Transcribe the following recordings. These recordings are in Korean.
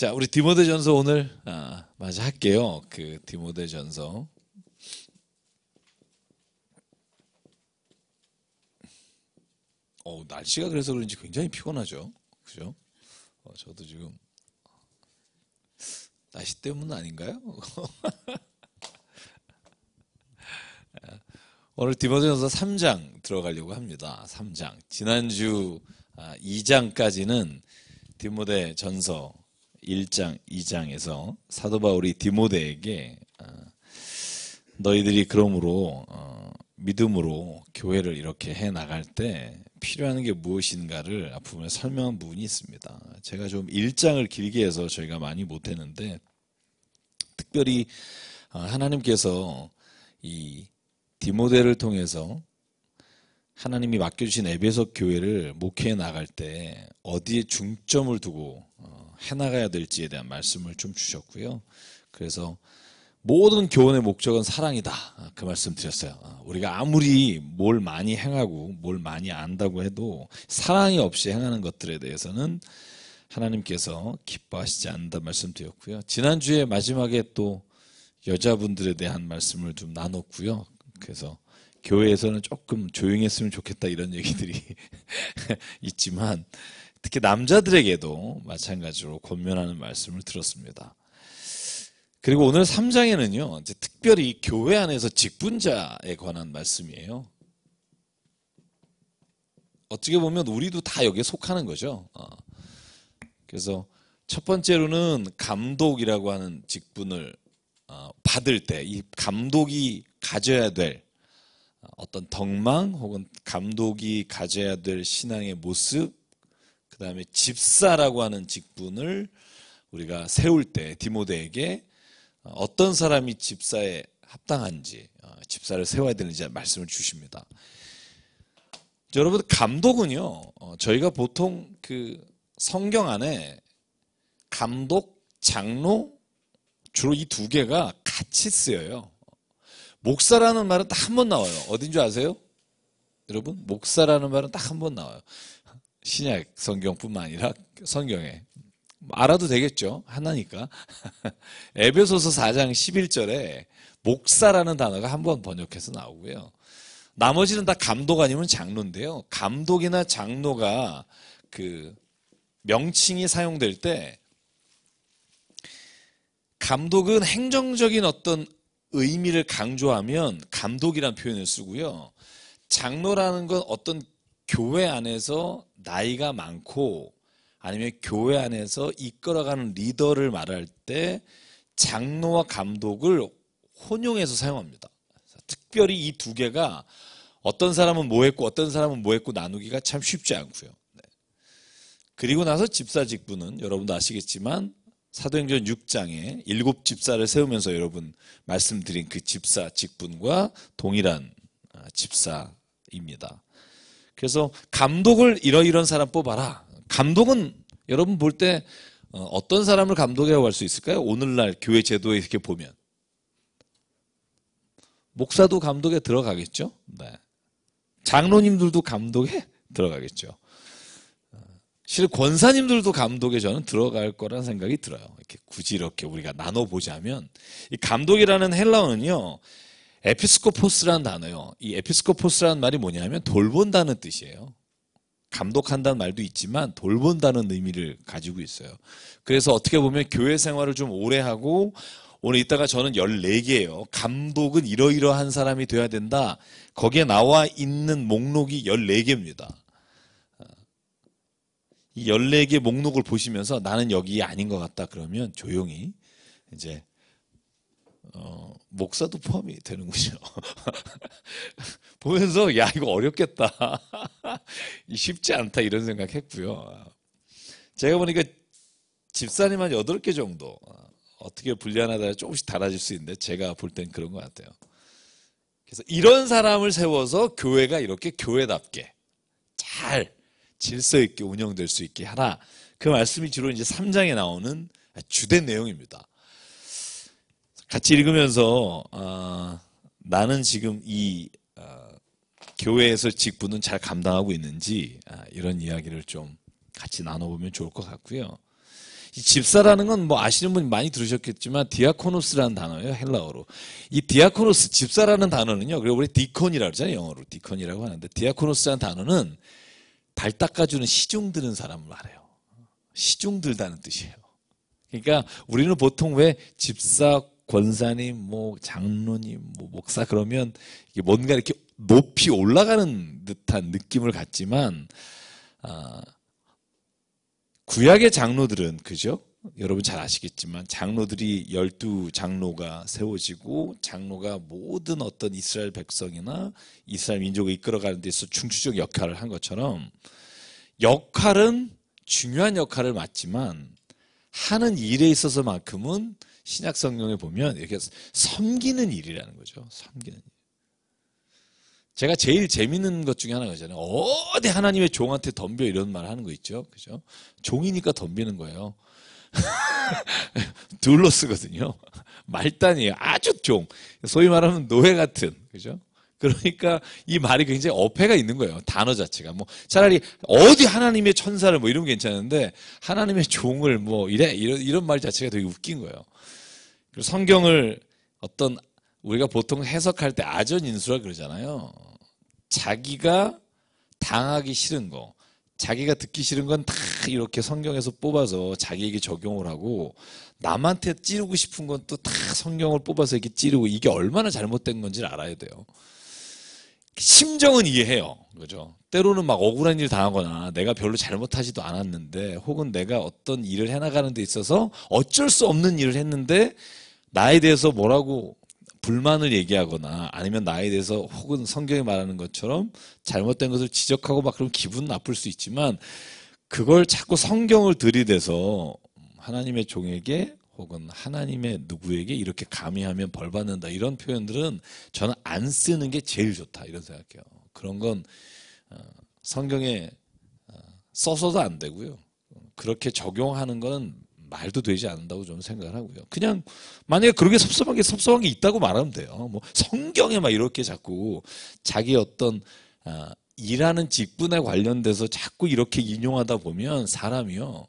자, 우리 디모데전서 오늘 마저 할게요. 그 디모데전서. 날씨가 그래서 그런지 굉장히 피곤하죠. 그죠? 저도 지금 날씨 때문 아닌가요? 오늘 디모데전서 3장 들어가려고 합니다. 3장. 지난주 2장까지는 디모데전서 1장, 2장에서 사도 바울이 디모데에게 너희들이 그러므로 믿음으로 교회를 이렇게 해 나갈 때 필요한 게 무엇인가를 앞부분에 설명한 부분이 있습니다. 제가 좀 1장을 길게 해서 저희가 많이 못했는데 특별히 하나님께서 이 디모데를 통해서 하나님이 맡겨주신 에베소 교회를 목회해 나갈 때 어디에 중점을 두고 해나가야 될지에 대한 말씀을 좀 주셨고요. 그래서 모든 교훈의 목적은 사랑이다. 그 말씀 드렸어요. 우리가 아무리 뭘 많이 행하고 뭘 많이 안다고 해도 사랑이 없이 행하는 것들에 대해서는 하나님께서 기뻐하시지 않는다 말씀드렸고요. 지난주에 마지막에 또 여자분들에 대한 말씀을 좀 나눴고요. 그래서 교회에서는 조금 조용히 했으면 좋겠다 이런 얘기들이 있지만 특히 남자들에게도 마찬가지로 권면하는 말씀을 들었습니다. 그리고 오늘 3장에는요, 이제 특별히 교회 안에서 직분자에 관한 말씀이에요. 어떻게 보면 우리도 다 여기에 속하는 거죠. 그래서 첫 번째로는 감독이라고 하는 직분을 받을 때 이 감독이 가져야 될 어떤 덕망 혹은 감독이 가져야 될 신앙의 모습, 그 다음에 집사라고 하는 직분을 우리가 세울 때 디모데에게 어떤 사람이 집사에 합당한지, 집사를 세워야 되는지 말씀을 주십니다. 여러분, 감독은요, 저희가 보통 그 성경 안에 감독, 장로, 주로 이 두 개가 같이 쓰여요. 목사라는 말은 딱 한 번 나와요. 어딘 줄 아세요? 여러분, 목사라는 말은 딱 한 번 나와요. 신약 성경뿐만 아니라 성경에. 알아도 되겠죠? 하나니까. 에베소서 4장 11절에 목사라는 단어가 한 번 번역해서 나오고요. 나머지는 다 감독 아니면 장로인데요. 감독이나 장로가 그 명칭이 사용될 때 감독은 행정적인 어떤 의미를 강조하면 감독이라는 표현을 쓰고요. 장로라는 건 어떤 교회 안에서 나이가 많고 아니면 교회 안에서 이끌어가는 리더를 말할 때 장로와 감독을 혼용해서 사용합니다. 특별히 이 두 개가 어떤 사람은 뭐 했고 어떤 사람은 뭐 했고 나누기가 참 쉽지 않고요. 그리고 나서 집사 직분은 여러분도 아시겠지만 사도행전 6장에 7 집사를 세우면서 여러분 말씀드린 그 집사 직분과 동일한 집사입니다. 그래서 감독을 이런 사람 뽑아라. 감독은 여러분 볼 때 어떤 사람을 감독이라고 할 수 있을까요? 오늘날 교회 제도에 이렇게 보면 목사도 감독에 들어가겠죠? 네. 장로님들도 감독에 들어가겠죠. 실은 권사님들도 감독에 저는 들어갈 거라는 생각이 들어요. 이렇게 굳이 이렇게 우리가 나눠보자면 이 감독이라는 헬라어는요, 에피스코포스라는 단어요. 이 에피스코포스라는 말이 뭐냐면 돌본다는 뜻이에요. 감독한다는 말도 있지만 돌본다는 의미를 가지고 있어요. 그래서 어떻게 보면 교회 생활을 좀 오래 하고 오늘 이따가 저는 14개예요. 감독은 이러이러한 사람이 돼야 된다. 거기에 나와 있는 목록이 14개입니다. 이 14개 목록을 보시면서 나는 여기 아닌 것 같다 그러면 조용히 이제 목사도 포함이 되는군요. 보면서 야 이거 어렵겠다. 쉽지 않다 이런 생각했고요. 제가 보니까 집사님 한 8개 정도 어떻게 분리하나다 조금씩 달라질 수 있는데 제가 볼 땐 그런 것 같아요. 그래서 이런 사람을 세워서 교회가 이렇게 교회답게 잘 질서 있게 운영될 수 있게 하라. 그 말씀이 주로 이제 3장에 나오는 주된 내용입니다. 같이 읽으면서 나는 지금 이 교회에서 직분은 잘 감당하고 있는지 이런 이야기를 좀 같이 나눠보면 좋을 것 같고요. 이 집사라는 건 뭐 아시는 분 많이 들으셨겠지만 디아코노스라는 단어예요. 헬라어로. 이 디아코노스, 집사라는 단어는요. 그리고 우리 디콘이라고 그러잖아요. 영어로 디콘이라고 하는데 디아코노스라는 단어는 발 닦아주는 시중 드는 사람을 말해요. 시중 들다는 뜻이에요. 그러니까 우리는 보통 왜 집사, 권사님, 뭐 장로님, 뭐 목사 그러면 이게 뭔가 이렇게 높이 올라가는 듯한 느낌을 갖지만 구약의 장로들은 그죠? 여러분 잘 아시겠지만 장로들이 12장로가 세워지고 장로가 모든 어떤 이스라엘 백성이나 이스라엘 민족을 이끌어가는 데 있어서 중추적 역할을 한 것처럼 역할은 중요한 역할을 맡지만 하는 일에 있어서만큼은 신약 성경에 보면 이렇게 섬기는 일이라는 거죠. 섬기는 일. 제가 제일 재밌는 것 중에 하나가 있잖아요. 어디 하나님의 종한테 덤벼 이런 말 하는 거 있죠. 그죠? 종이니까 덤비는 거예요. 둘러쓰거든요. 말단이에요. 아주 종. 소위 말하면 노예 같은. 그죠? 그러니까 이 말이 굉장히 어폐가 있는 거예요. 단어 자체가. 뭐 차라리 어디 하나님의 천사를 뭐 이러면 괜찮은데 하나님의 종을 뭐 이런 말 자체가 되게 웃긴 거예요. 그리고 성경을 어떤 우리가 보통 해석할 때 아전인수라 그러잖아요. 자기가 당하기 싫은 거, 자기가 듣기 싫은 건 다 이렇게 성경에서 뽑아서 자기에게 적용을 하고 남한테 찌르고 싶은 건 또 다 성경을 뽑아서 이렇게 찌르고 이게 얼마나 잘못된 건지를 알아야 돼요. 심정은 이해해요. 그죠? 때로는 막 억울한 일 당하거나 내가 별로 잘못하지도 않았는데 혹은 내가 어떤 일을 해나가는 데 있어서 어쩔 수 없는 일을 했는데 나에 대해서 뭐라고 불만을 얘기하거나 아니면 나에 대해서 혹은 성경이 말하는 것처럼 잘못된 것을 지적하고 막 그러면 기분 나쁠 수 있지만 그걸 자꾸 성경을 들이대서 하나님의 종에게 혹은 하나님의 누구에게 이렇게 감히 하면 벌 받는다 이런 표현들은 저는 안 쓰는 게 제일 좋다 이런 생각해요. 그런 건 성경에 써서도 안 되고요. 그렇게 적용하는 거는 말도 되지 않는다고 저는 생각을 하고요. 그냥 만약에 그렇게 섭섭한 게 있다고 말하면 돼요. 뭐 성경에 막 이렇게 자꾸 자기 어떤 일하는 직분에 관련돼서 자꾸 이렇게 인용하다 보면 사람이요.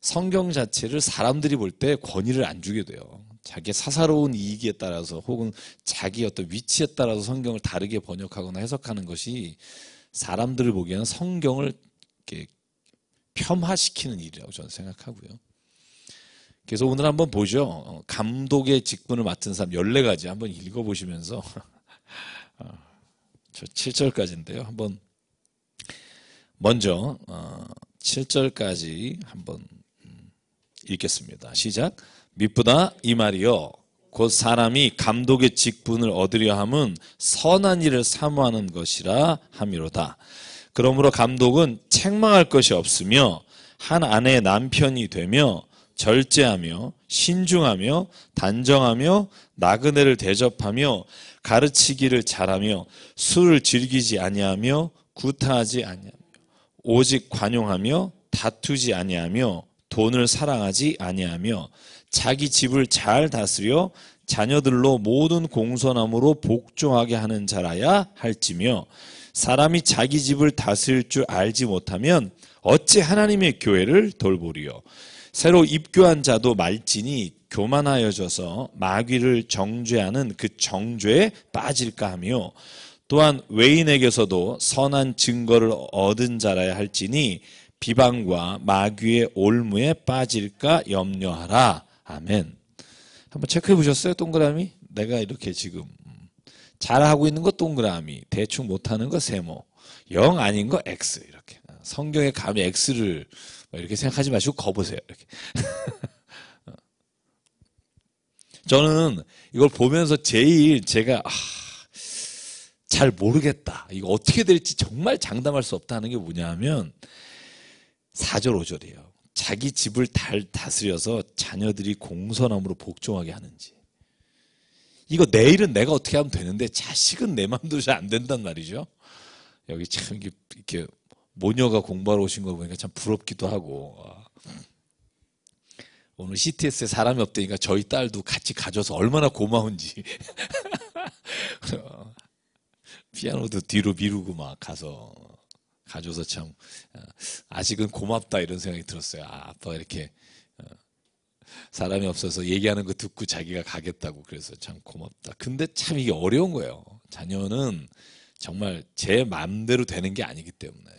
성경 자체를 사람들이 볼 때 권위를 안 주게 돼요. 자기의 사사로운 이익에 따라서 혹은 자기 어떤 위치에 따라서 성경을 다르게 번역하거나 해석하는 것이 사람들을 보기에는 성경을 이렇게 폄하시키는 일이라고 저는 생각하고요. 그래서 오늘 한번 보죠. 감독의 직분을 맡은 사람 14가지 한번 읽어보시면서 저 7절까지인데요. 한번 먼저 7절까지 한번 읽겠습니다. 시작. 미쁘다 이 말이요 곧 사람이 감독의 직분을 얻으려 함은 선한 일을 사모하는 것이라 함이로다. 그러므로 감독은 책망할 것이 없으며 한 아내의 남편이 되며 절제하며 신중하며 단정하며 나그네를 대접하며 가르치기를 잘하며 술을 즐기지 아니하며 구타하지 아니하며 오직 관용하며 다투지 아니하며 돈을 사랑하지 아니하며 자기 집을 잘 다스려 자녀들로 모든 공손함으로 복종하게 하는 자라야 할지며 사람이 자기 집을 다스릴 줄 알지 못하면 어찌 하나님의 교회를 돌보리요. 새로 입교한 자도 말지니 교만하여져서 마귀를 정죄하는 그 정죄에 빠질까 하며 또한 외인에게서도 선한 증거를 얻은 자라야 할지니 비방과 마귀의 올무에 빠질까 염려하라. 아멘. 한번 체크해 보셨어요? 동그라미? 내가 이렇게 지금 잘하고 있는 거 동그라미, 대충 못하는 거 세모, 영 아닌 거 X 이렇게. 성경에 감히 X를 이렇게 생각하지 마시고 거보세요. 이렇게. 저는 이걸 보면서 제일 제가 잘 모르겠다. 이거 어떻게 될지 정말 장담할 수 없다는 게 뭐냐면 4절 5절이에요. 자기 집을 다스려서 자녀들이 공손함으로 복종하게 하는지. 이거 내일은 내가 어떻게 하면 되는데 자식은 내 마음대로 잘 안 된단 말이죠. 여기 참 이렇게 모녀가 공부하러 오신 거 보니까 참 부럽기도 하고. 오늘 CTS에 사람이 없다니까 저희 딸도 같이 가져서 얼마나 고마운지. 피아노도 뒤로 미루고 막 가서 가져서 참 아직은 고맙다 이런 생각이 들었어요. 아빠가 이렇게 사람이 없어서 얘기하는 거 듣고 자기가 가겠다고 그래서 참 고맙다. 근데 참 이게 어려운 거예요. 자녀는 정말 제 마음대로 되는 게 아니기 때문에.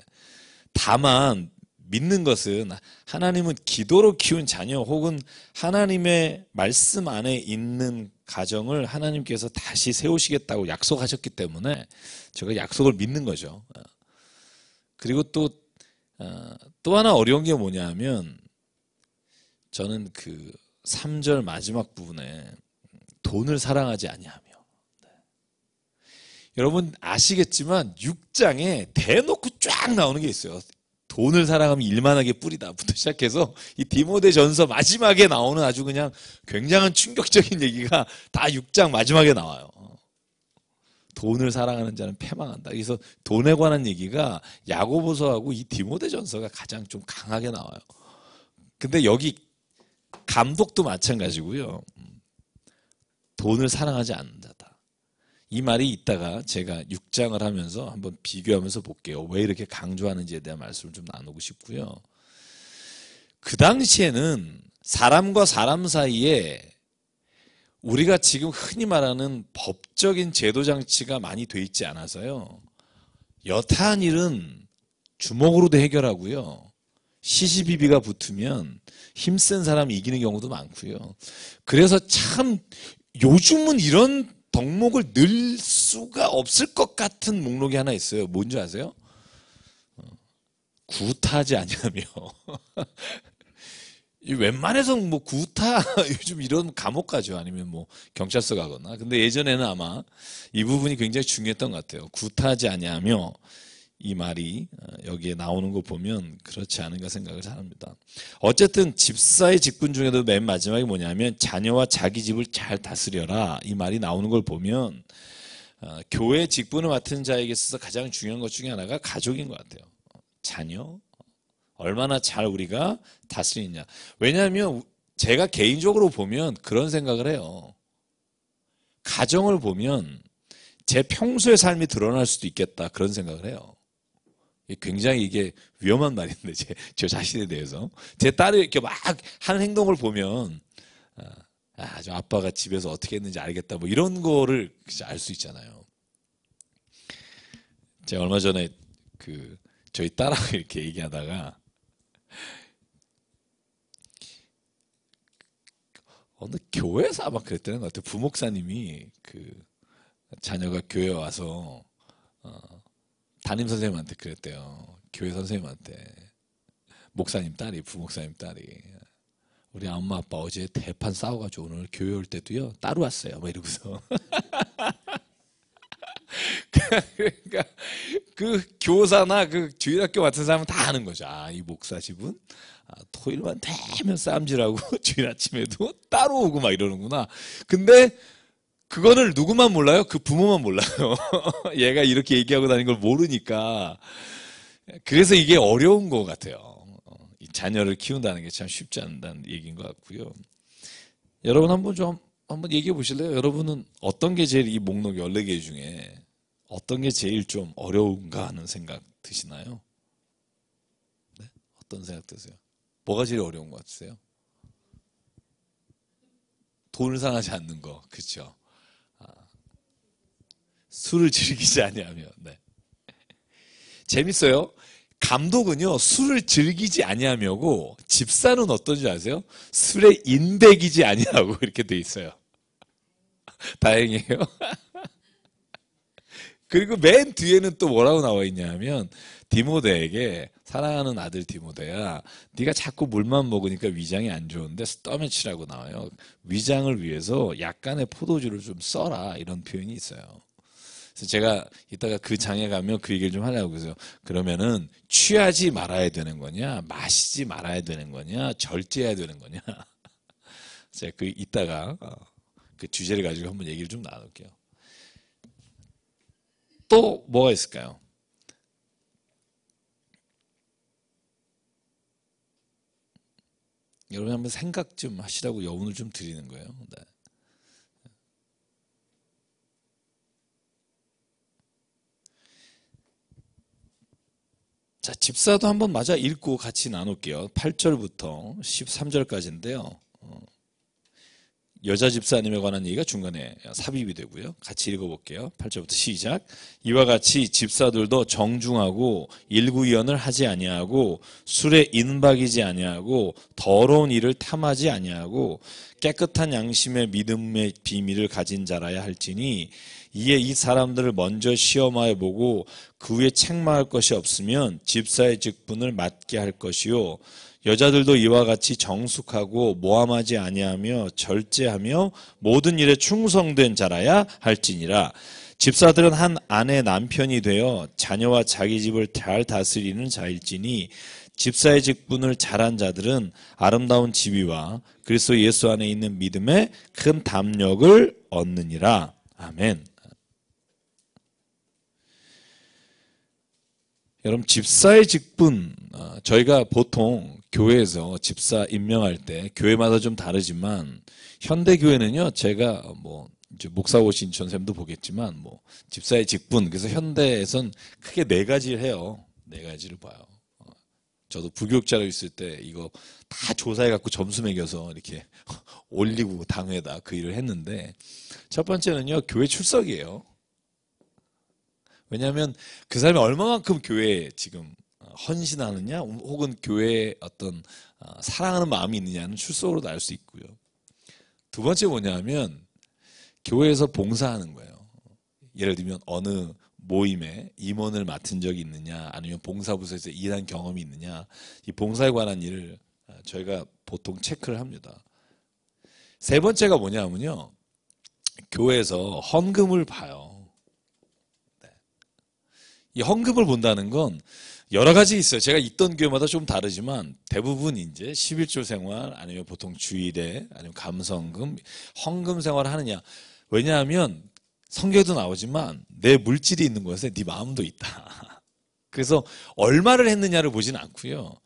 다만 믿는 것은 하나님은 기도로 키운 자녀 혹은 하나님의 말씀 안에 있는 가정을 하나님께서 다시 세우시겠다고 약속하셨기 때문에 제가 약속을 믿는 거죠. 그리고 또 하나 어려운 게 뭐냐면 저는 그 3절 마지막 부분에 돈을 사랑하지 아니하며, 여러분 아시겠지만 6장에 대놓고 쫙 나오는 게 있어요. 돈을 사랑하면 일만하게 뿌리다부터 시작해서 이 디모데전서 마지막에 나오는 아주 그냥 굉장한 충격적인 얘기가 다 6장 마지막에 나와요. 돈을 사랑하는 자는 패망한다. 그래서 돈에 관한 얘기가 야고보서하고 이 디모데전서가 가장 좀 강하게 나와요. 근데 여기 감독도 마찬가지고요. 돈을 사랑하지 않는 자다. 이 말이 있다가 제가 6장을 하면서 한번 비교하면서 볼게요. 왜 이렇게 강조하는지에 대한 말씀을 좀 나누고 싶고요. 그 당시에는 사람과 사람 사이에 우리가 지금 흔히 말하는 법적인 제도 장치가 많이 돼 있지 않아서요. 여타한 일은 주먹으로도 해결하고요. 시시비비가 붙으면 힘센 사람이 이기는 경우도 많고요. 그래서 참 요즘은 이런 덕목을 넣을 수가 없을 것 같은 목록이 하나 있어요. 뭔지 아세요? 구타하지 아니하며. 웬만해서 뭐 구타 요즘 이런 감옥 가죠. 아니면 뭐 경찰서 가거나. 근데 예전에는 아마 이 부분이 굉장히 중요했던 것 같아요. 구타하지 아니하며 이 말이 여기에 나오는 거 보면 그렇지 않은가 생각을 잘합니다. 어쨌든 집사의 직분 중에도 맨 마지막에 뭐냐면 자녀와 자기 집을 잘 다스려라 이 말이 나오는 걸 보면 교회 직분을 맡은 자에게 있어서 가장 중요한 것 중에 하나가 가족인 것 같아요. 자녀 얼마나 잘 우리가 다스리느냐. 왜냐하면 제가 개인적으로 보면 그런 생각을 해요. 가정을 보면 제 평소의 삶이 드러날 수도 있겠다 그런 생각을 해요. 굉장히 이게 위험한 말인데 제 자신에 대해서 제 딸이 이렇게 막 하는 행동을 보면 저 아빠가 집에서 어떻게 했는지 알겠다 뭐 이런 거를 알 수 있잖아요. 제가 얼마 전에 그 저희 딸하고 이렇게 얘기하다가 어느 교회에서 아마 그랬다는 것 같아요. 부목사님이 그 자녀가 교회 와서 담임 선생님한테 그랬대요. 교회 선생님한테. 목사님 딸이, 부목사님 딸이. 우리 엄마 아빠 어제 대판 싸워가지고 오늘 교회 올 때도요, 따로 왔어요. 막 이러고서. 그러니까 그 교사나 그 주일학교 같은 사람은 다 아는 거죠. 이 목사 집은 토요일만 되면 싸움질하고 주일 아침에도 따로 오고 막 이러는구나. 근데 그거를 누구만 몰라요? 그 부모만 몰라요. 얘가 이렇게 얘기하고 다니는 걸 모르니까. 그래서 이게 어려운 것 같아요. 이 자녀를 키운다는 게 참 쉽지 않다는 얘기인 것 같고요. 여러분 한번 얘기해 보실래요? 여러분은 어떤 게 제일 이 목록 14개 중에 어떤 게 제일 좀 어려운가 하는 생각 드시나요? 네? 어떤 생각 드세요? 뭐가 제일 어려운 것 같으세요? 돈을 상하지 않는 거, 그렇죠? 술을 즐기지 아니하며. 네. 재밌어요. 감독은요 술을 즐기지 아니하며고 집사는 어떤지 아세요? 술에 인대기지 아니하고 이렇게 돼 있어요. 다행이에요. 그리고 맨 뒤에는 또 뭐라고 나와 있냐면 디모데에게 사랑하는 아들 디모데야 네가 자꾸 물만 먹으니까 위장이 안 좋은데 스토매치라고 나와요. 위장을 위해서 약간의 포도주를 좀 써라 이런 표현이 있어요. 그래서 제가 이따가 그 장에 가면 그 얘기를 좀 하려고 그래서 그러면은 취하지 말아야 되는 거냐 마시지 말아야 되는 거냐 절제해야 되는 거냐 제가 그 이따가 그 주제를 가지고 한번 얘기를 좀 나눌게요. 또 뭐가 있을까요? 여러분 한번 생각 좀 하시라고 여운을 좀 드리는 거예요. 네. 자, 집사도 한번 마저 읽고 같이 나눌게요. 8절부터 13절까지인데요. 여자 집사님에 관한 얘기가 중간에 삽입이 되고요. 같이 읽어볼게요. 8절부터 시작. 이와 같이 집사들도 정중하고 일구이언을 하지 아니하고 술에 인박이지 아니하고 더러운 일을 탐하지 아니하고 깨끗한 양심의 믿음의 비밀을 가진 자라야 할지니 이에 이 사람들을 먼저 시험하여 보고 그 후에 책망할 것이 없으면 집사의 직분을 맡게 할 것이요 여자들도 이와 같이 정숙하고 모함하지 아니하며 절제하며 모든 일에 충성된 자라야 할지니라. 집사들은 한 아내 남편이 되어 자녀와 자기 집을 잘 다스리는 자일지니 집사의 직분을 잘한 자들은 아름다운 지위와 그리스도 예수 안에 있는 믿음에 큰 담력을 얻느니라. 아멘. 여러분, 집사의 직분, 저희가 보통 교회에서 집사 임명할 때 교회마다 좀 다르지만 현대교회는요, 제가 이제 목사 오신 전쌤도 보겠지만 집사의 직분, 그래서 현대에선 크게 네 가지를 해요. 네 가지를 봐요. 저도 부교육자로 있을 때 이거 다 조사해갖고 점수 매겨서 이렇게 올리고 당회에다 그 일을 했는데, 첫 번째는요, 교회 출석이에요. 왜냐하면 그 사람이 얼마만큼 교회에 지금 헌신하느냐, 혹은 교회에 어떤 사랑하는 마음이 있느냐는 출석으로도 알 수 있고요. 두 번째 뭐냐면 교회에서 봉사하는 거예요. 예를 들면 어느 모임에 임원을 맡은 적이 있느냐, 아니면 봉사부서에서 일한 경험이 있느냐, 이 봉사에 관한 일을 저희가 보통 체크를 합니다. 세 번째가 뭐냐면요, 교회에서 헌금을 봐요. 이 헌금을 본다는 건 여러 가지 있어요. 제가 있던 교회마다 좀 다르지만 대부분 이제 11조 생활, 아니면 보통 주일에, 아니면 감성금, 헌금 생활을 하느냐. 왜냐하면 성경에도 나오지만 내 물질이 있는 곳에 네 마음도 있다. 그래서 얼마를 했느냐를 보지는 않고요,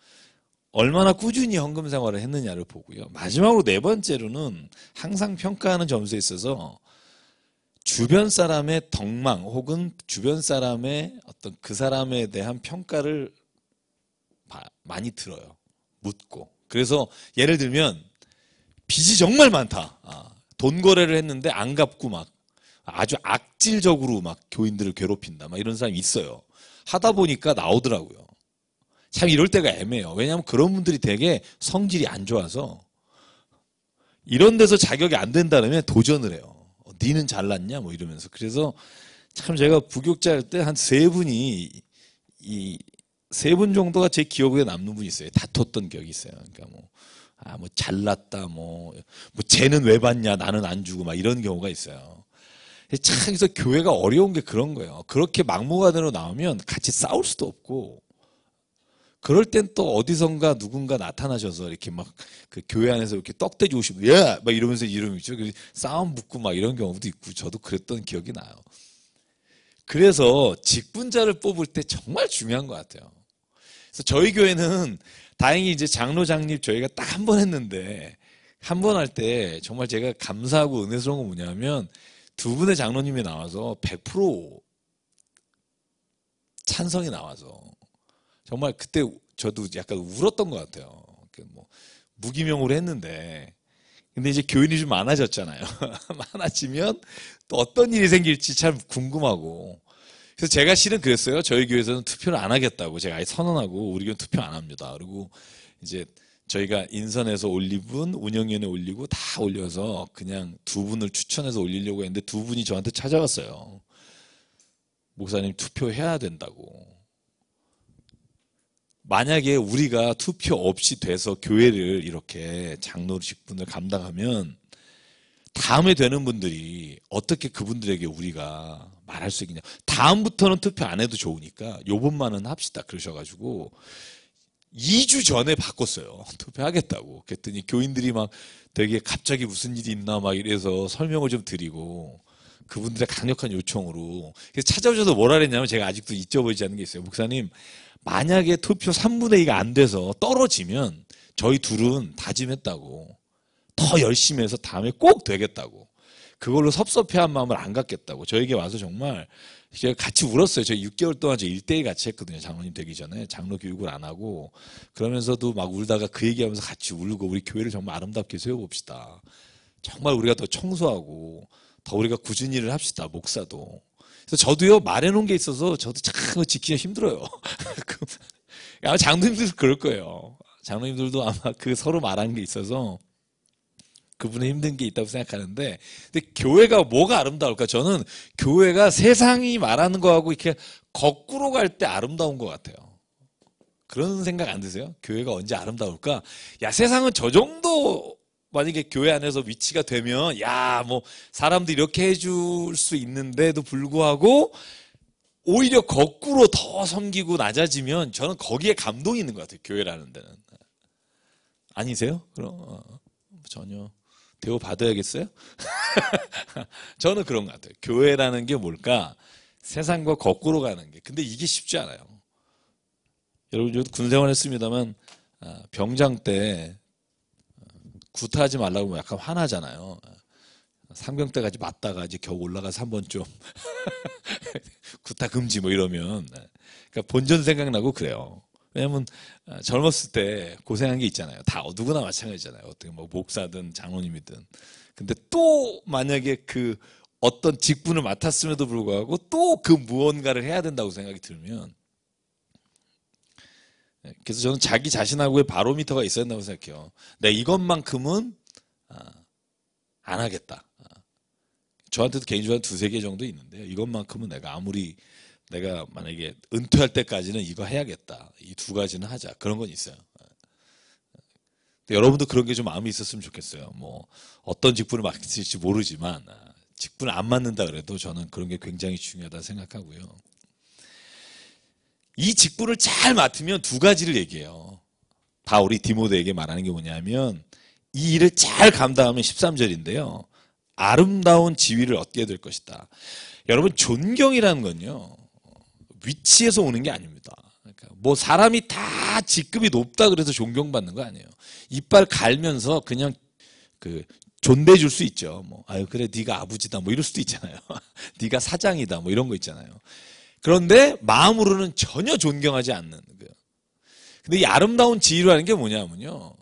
얼마나 꾸준히 헌금 생활을 했느냐를 보고요. 마지막으로 네 번째로는 항상 평가하는 점수에 있어서 주변 사람의 덕망 혹은 주변 사람의 어떤 그 사람에 대한 평가를 많이 들어요. 묻고. 그래서 예를 들면 빚이 정말 많다. 돈 거래를 했는데 안 갚고 막 아주 악질적으로 막 교인들을 괴롭힌다. 막 이런 사람이 있어요. 하다 보니까 나오더라고요. 참 이럴 때가 애매해요. 왜냐하면 그런 분들이 되게 성질이 안 좋아서 이런 데서 자격이 안 된다면 도전을 해요. 니는 잘났냐? 이러면서. 그래서 참 제가 부교육자 할 때 한 세 분이, 이 세 분 정도가 제 기억에 남는 분이 있어요. 다퉜던 기억이 있어요. 그러니까 잘났다, 쟤는 왜 받냐? 나는 안 주고, 막 이런 경우가 있어요. 참, 그래서 교회가 어려운 게 그런 거예요. 그렇게 막무가내로 나오면 같이 싸울 수도 없고, 그럴 땐 또 어디선가 누군가 나타나셔서 이렇게 막 그 교회 안에서 이렇게 떡대지 오시고, 예! 막 이러면서 이러죠. 싸움 붙고 막 이런 경우도 있고, 저도 그랬던 기억이 나요. 그래서 직분자를 뽑을 때 정말 중요한 것 같아요. 그래서 저희 교회는 다행히 이제 장로 장립 저희가 딱 한 번 했는데, 한 번 할 때 정말 제가 감사하고 은혜스러운 건 뭐냐면 두 분의 장로님이 나와서 100% 찬성이 나와서 정말 그때 저도 약간 울었던 것 같아요. 무기명으로 했는데, 근데 이제 교인이 좀 많아졌잖아요. 많아지면 또 어떤 일이 생길지 참 궁금하고. 그래서 제가 실은 그랬어요. 저희 교회에서는 투표를 안 하겠다고 제가 아예 선언하고, 우리 교회는 투표 안 합니다. 그리고 이제 저희가 인선에서 올린 분, 운영위원회 올리고 다 올려서 그냥 두 분을 추천해서 올리려고 했는데 두 분이 저한테 찾아왔어요. 목사님 투표해야 된다고. 만약에 우리가 투표 없이 돼서 교회를 이렇게 장로 직분을 감당하면 다음에 되는 분들이 어떻게 그분들에게 우리가 말할 수 있겠냐. 다음부터는 투표 안 해도 좋으니까 요번만은 합시다. 그러셔가지고 2주 전에 바꿨어요. 투표하겠다고. 그랬더니 교인들이 막 되게 갑자기 무슨 일이 있나 막 이래서 설명을 좀 드리고, 그분들의 강력한 요청으로. 그래서 찾아오셔서 뭐라 그랬냐면, 제가 아직도 잊어버리지 않는 게 있어요. 목사님, 만약에 투표 3분의 2가 안 돼서 떨어지면 저희 둘은 다짐했다고, 더 열심히 해서 다음에 꼭 되겠다고, 그걸로 섭섭해한 마음을 안 갖겠다고 저에게 와서 정말 제가 같이 울었어요. 저희 6개월 동안 저 1대1 같이 했거든요. 장로님 되기 전에 장로 교육을 안 하고. 그러면서도 막 울다가 그 얘기하면서 같이 울고, 우리 교회를 정말 아름답게 세워봅시다. 정말 우리가 더 청소하고 더 우리가 꾸준히 일을 합시다. 목사도. 그래서 저도요 말해놓은 게 있어서 저도 참 지키기가 힘들어요. 아마 장로님들도 그럴 거예요. 장로님들도 아마 그 서로 말하는 게 있어서 그분의 힘든 게 있다고 생각하는데, 근데 교회가 뭐가 아름다울까? 저는 교회가 세상이 말하는 거하고 이렇게 거꾸로 갈 때 아름다운 것 같아요. 그런 생각 안 드세요? 교회가 언제 아름다울까? 야, 세상은 저 정도 만약에 교회 안에서 위치가 되면 야, 뭐 사람들이 이렇게 해줄 수 있는데도 불구하고 오히려 거꾸로 더 섬기고 낮아지면 저는 거기에 감동이 있는 것 같아요. 교회라는 데는. 아니세요? 그럼 전혀 대우 받아야겠어요? 저는 그런 것 같아요. 교회라는 게 뭘까? 세상과 거꾸로 가는 게. 근데 이게 쉽지 않아요. 여러분, 저도 군생활 했습니다만 병장 때 구타하지 말라고 하면 약간 화나잖아요. 상병대까지 맞다가 이제 겨우 올라가서 한번 좀 구타 금지 뭐 이러면, 그러니까 본전 생각나고 그래요. 왜냐면 젊었을 때 고생한 게 있잖아요. 다 누구나 마찬가지잖아요. 어떻게 뭐 목사든 장로님이든. 근데 또 만약에 그 어떤 직분을 맡았음에도 불구하고 또 그 무언가를 해야 된다고 생각이 들면, 그래서 저는 자기 자신하고의 바로미터가 있어야 된다고 생각해요. 내가 이것만큼은 안 하겠다. 저한테도 개인적으로 두세 개 정도 있는데요. 이것만큼은 내가 만약에 은퇴할 때까지는 이거 해야겠다. 이 두 가지는 하자. 그런 건 있어요. 여러분도 그런 게 좀 마음이 있었으면 좋겠어요. 뭐 어떤 직분을 맡을지 모르지만 직분을 안 맡는다 그래도 저는 그런 게 굉장히 중요하다 생각하고요. 이 직분을 잘 맡으면 두 가지를 얘기해요. 다 우리 디모데에게 말하는 게 뭐냐면 이 일을 잘 감당하면 13절인데요. 아름다운 지위를 얻게 될 것이다. 여러분, 존경이라는 건요, 위치에서 오는 게 아닙니다. 그러니까 뭐 사람이 다 직급이 높다 그래서 존경받는 거 아니에요. 이빨 갈면서 그냥 그 존대해 줄 수 있죠. 뭐 아유 그래 네가 아버지다 뭐 이럴 수도 있잖아요. 네가 사장이다 뭐 이런 거 있잖아요. 그런데 마음으로는 전혀 존경하지 않는 거예요. 근데 이 아름다운 지위라는 게 뭐냐면요,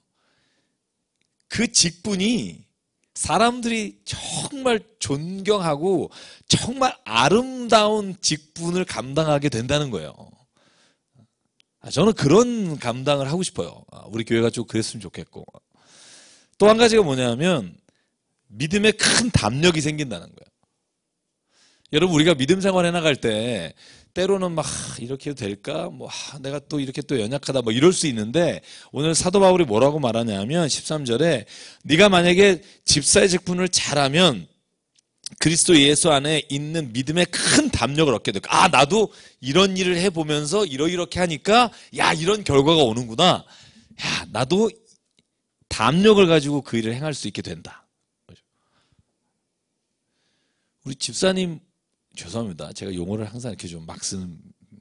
그 직분이 사람들이 정말 존경하고 정말 아름다운 직분을 감당하게 된다는 거예요. 저는 그런 감당을 하고 싶어요. 우리 교회가 좀 그랬으면 좋겠고. 또 한 가지가 뭐냐면 믿음에 큰 담력이 생긴다는 거예요. 여러분, 우리가 믿음 생활 해나갈 때 때로는 막 이렇게 해도 될까? 뭐 내가 또 이렇게 또 연약하다 뭐 이럴 수 있는데, 오늘 사도 바울이 뭐라고 말하냐면 13절에 네가 만약에 집사의 직분을 잘하면 그리스도 예수 안에 있는 믿음의 큰 담력을 얻게 될 거야. 나도 이런 일을 해보면서 이렇게 하니까 야 이런 결과가 오는구나. 야 나도 담력을 가지고 그 일을 행할 수 있게 된다. 우리 집사님, 죄송합니다. 제가 용어를 항상 이렇게 좀 막 쓰는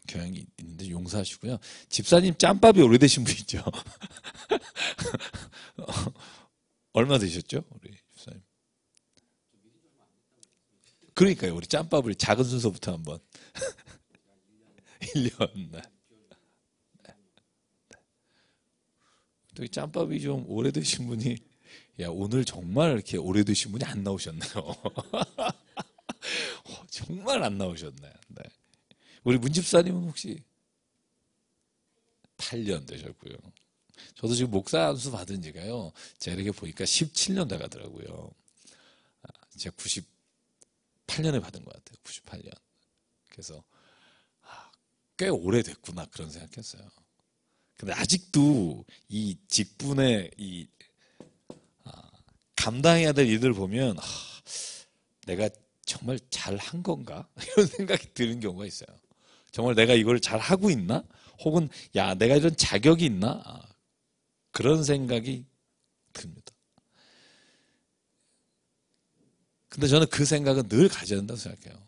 경향이 있는데 용서하시고요. 집사님 짬밥이 오래되신 분이죠. 얼마 되셨죠? 우리 집사님. 그러니까요. 우리 짬밥을 작은 순서부터 한번. 1년. 네. 또 짬밥이 좀 오래되신 분이, 야 오늘 정말 이렇게 오래되신 분이 안 나오셨네요. 정말 안 나오셨네. 네. 우리 문집사님은 혹시 8년 되셨고요. 저도 지금 목사 안수 받은 지가요, 제가 이렇게 보니까 17년 돼 가더라고요. 제가 98년에 받은 것 같아요. 98년. 그래서 꽤 오래됐구나 그런 생각했어요. 근데 아직도 이 직분의 이 감당해야 될 일들 보면 내가 정말 잘한 건가? 이런 생각이 드는 경우가 있어요. 정말 내가 이걸 잘하고 있나? 혹은 야 내가 이런 자격이 있나? 그런 생각이 듭니다. 근데 저는 그 생각은 늘 가져야 된다고 생각해요.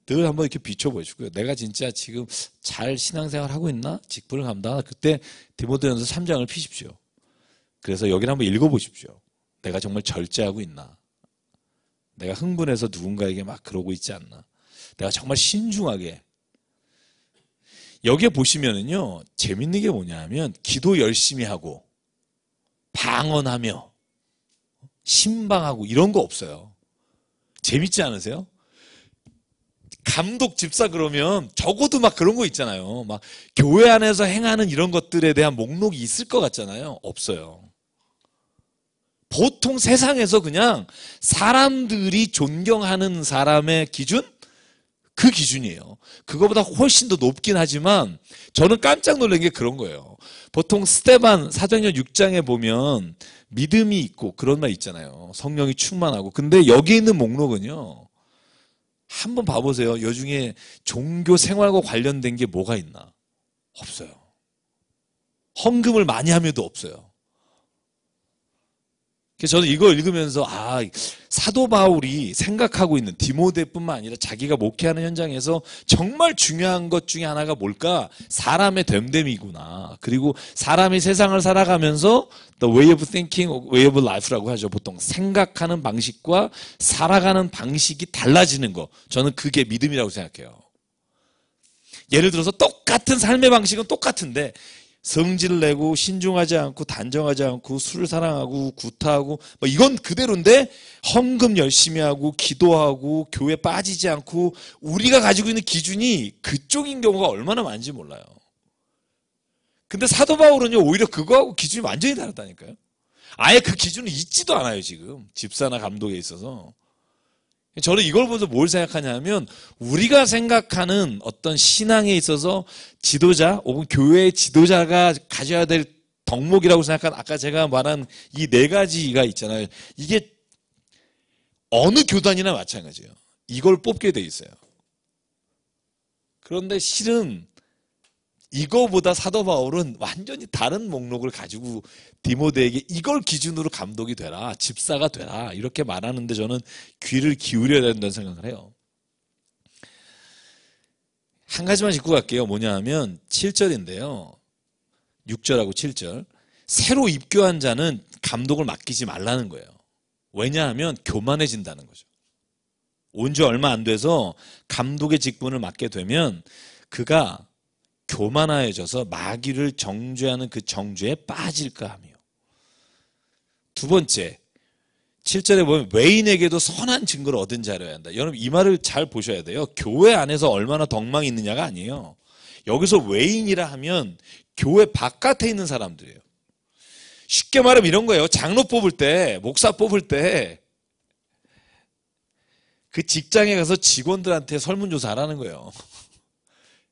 늘 한번 이렇게 비춰보시고요. 내가 진짜 지금 잘 신앙생활 하고 있나? 직분을 감당하나? 그때 디모데전서 3장을 피십시오. 그래서 여기를 한번 읽어보십시오. 내가 정말 절제하고 있나? 내가 흥분해서 누군가에게 막 그러고 있지 않나? 내가 정말 신중하게. 여기에 보시면은요, 재밌는 게 뭐냐면 기도 열심히 하고 방언하며 신방하고 이런 거 없어요. 재밌지 않으세요? 감독 집사 그러면 적어도 막 그런 거 있잖아요. 막 교회 안에서 행하는 이런 것들에 대한 목록이 있을 것 같잖아요. 없어요. 보통 세상에서 그냥 사람들이 존경하는 사람의 기준? 그 기준이에요. 그거보다 훨씬 더 높긴 하지만 저는 깜짝 놀란 게 그런 거예요. 보통 스데반 사도행전 6장에 보면 믿음이 있고 그런 말 있잖아요. 성령이 충만하고. 근데 여기 있는 목록은요. 한번 봐보세요. 여중에 종교 생활과 관련된 게 뭐가 있나? 없어요. 헌금을 많이 하며도 없어요. 그래서 저는 이거 읽으면서 사도 바울이 생각하고 있는 디모데뿐만 아니라 자기가 목회하는 현장에서 정말 중요한 것 중에 하나가 뭘까? 사람의 됨됨이구나. 그리고 사람이 세상을 살아가면서 the way of thinking, way of life라고 하죠. 보통 생각하는 방식과 살아가는 방식이 달라지는 거. 저는 그게 믿음이라고 생각해요. 예를 들어서 똑같은 삶의 방식은 똑같은데 성질을 내고 신중하지 않고 단정하지 않고 술을 사랑하고 구타하고 뭐 이건 그대로인데 헌금 열심히 하고 기도하고 교회 빠지지 않고 우리가 가지고 있는 기준이 그쪽인 경우가 얼마나 많은지 몰라요. 근데 사도 바울은요 오히려 그거하고 기준이 완전히 다르다니까요. 아예 그 기준은 있지도 않아요 지금 집사나 감독에 있어서. 저는 이걸 보면서 뭘 생각하냐면 우리가 생각하는 어떤 신앙에 있어서 지도자 혹은 교회의 지도자가 가져야 될 덕목이라고 생각한 아까 제가 말한 이 네 가지가 있잖아요. 이게 어느 교단이나 마찬가지예요. 이걸 뽑게 돼 있어요. 그런데 실은 이거보다 사도 바울은 완전히 다른 목록을 가지고 디모데에게 이걸 기준으로 감독이 되라, 집사가 되라 이렇게 말하는데 저는 귀를 기울여야 된다는 생각을 해요. 한 가지만 짚고 갈게요. 뭐냐 하면 7절인데요. 6절하고 7절. 새로 입교한 자는 감독을 맡기지 말라는 거예요. 왜냐하면 교만해진다는 거죠. 온 지 얼마 안 돼서 감독의 직분을 맡게 되면 그가 교만해져서 마귀를 정죄하는 그 정죄에 빠질까 하며. 두 번째, 7절에 보면 외인에게도 선한 증거를 얻은 자라야 한다. 여러분 이 말을 잘 보셔야 돼요. 교회 안에서 얼마나 덕망이 있느냐가 아니에요. 여기서 외인이라 하면 교회 바깥에 있는 사람들이에요. 쉽게 말하면 이런 거예요. 장로 뽑을 때, 목사 뽑을 때 그 직장에 가서 직원들한테 설문조사 하라는 거예요.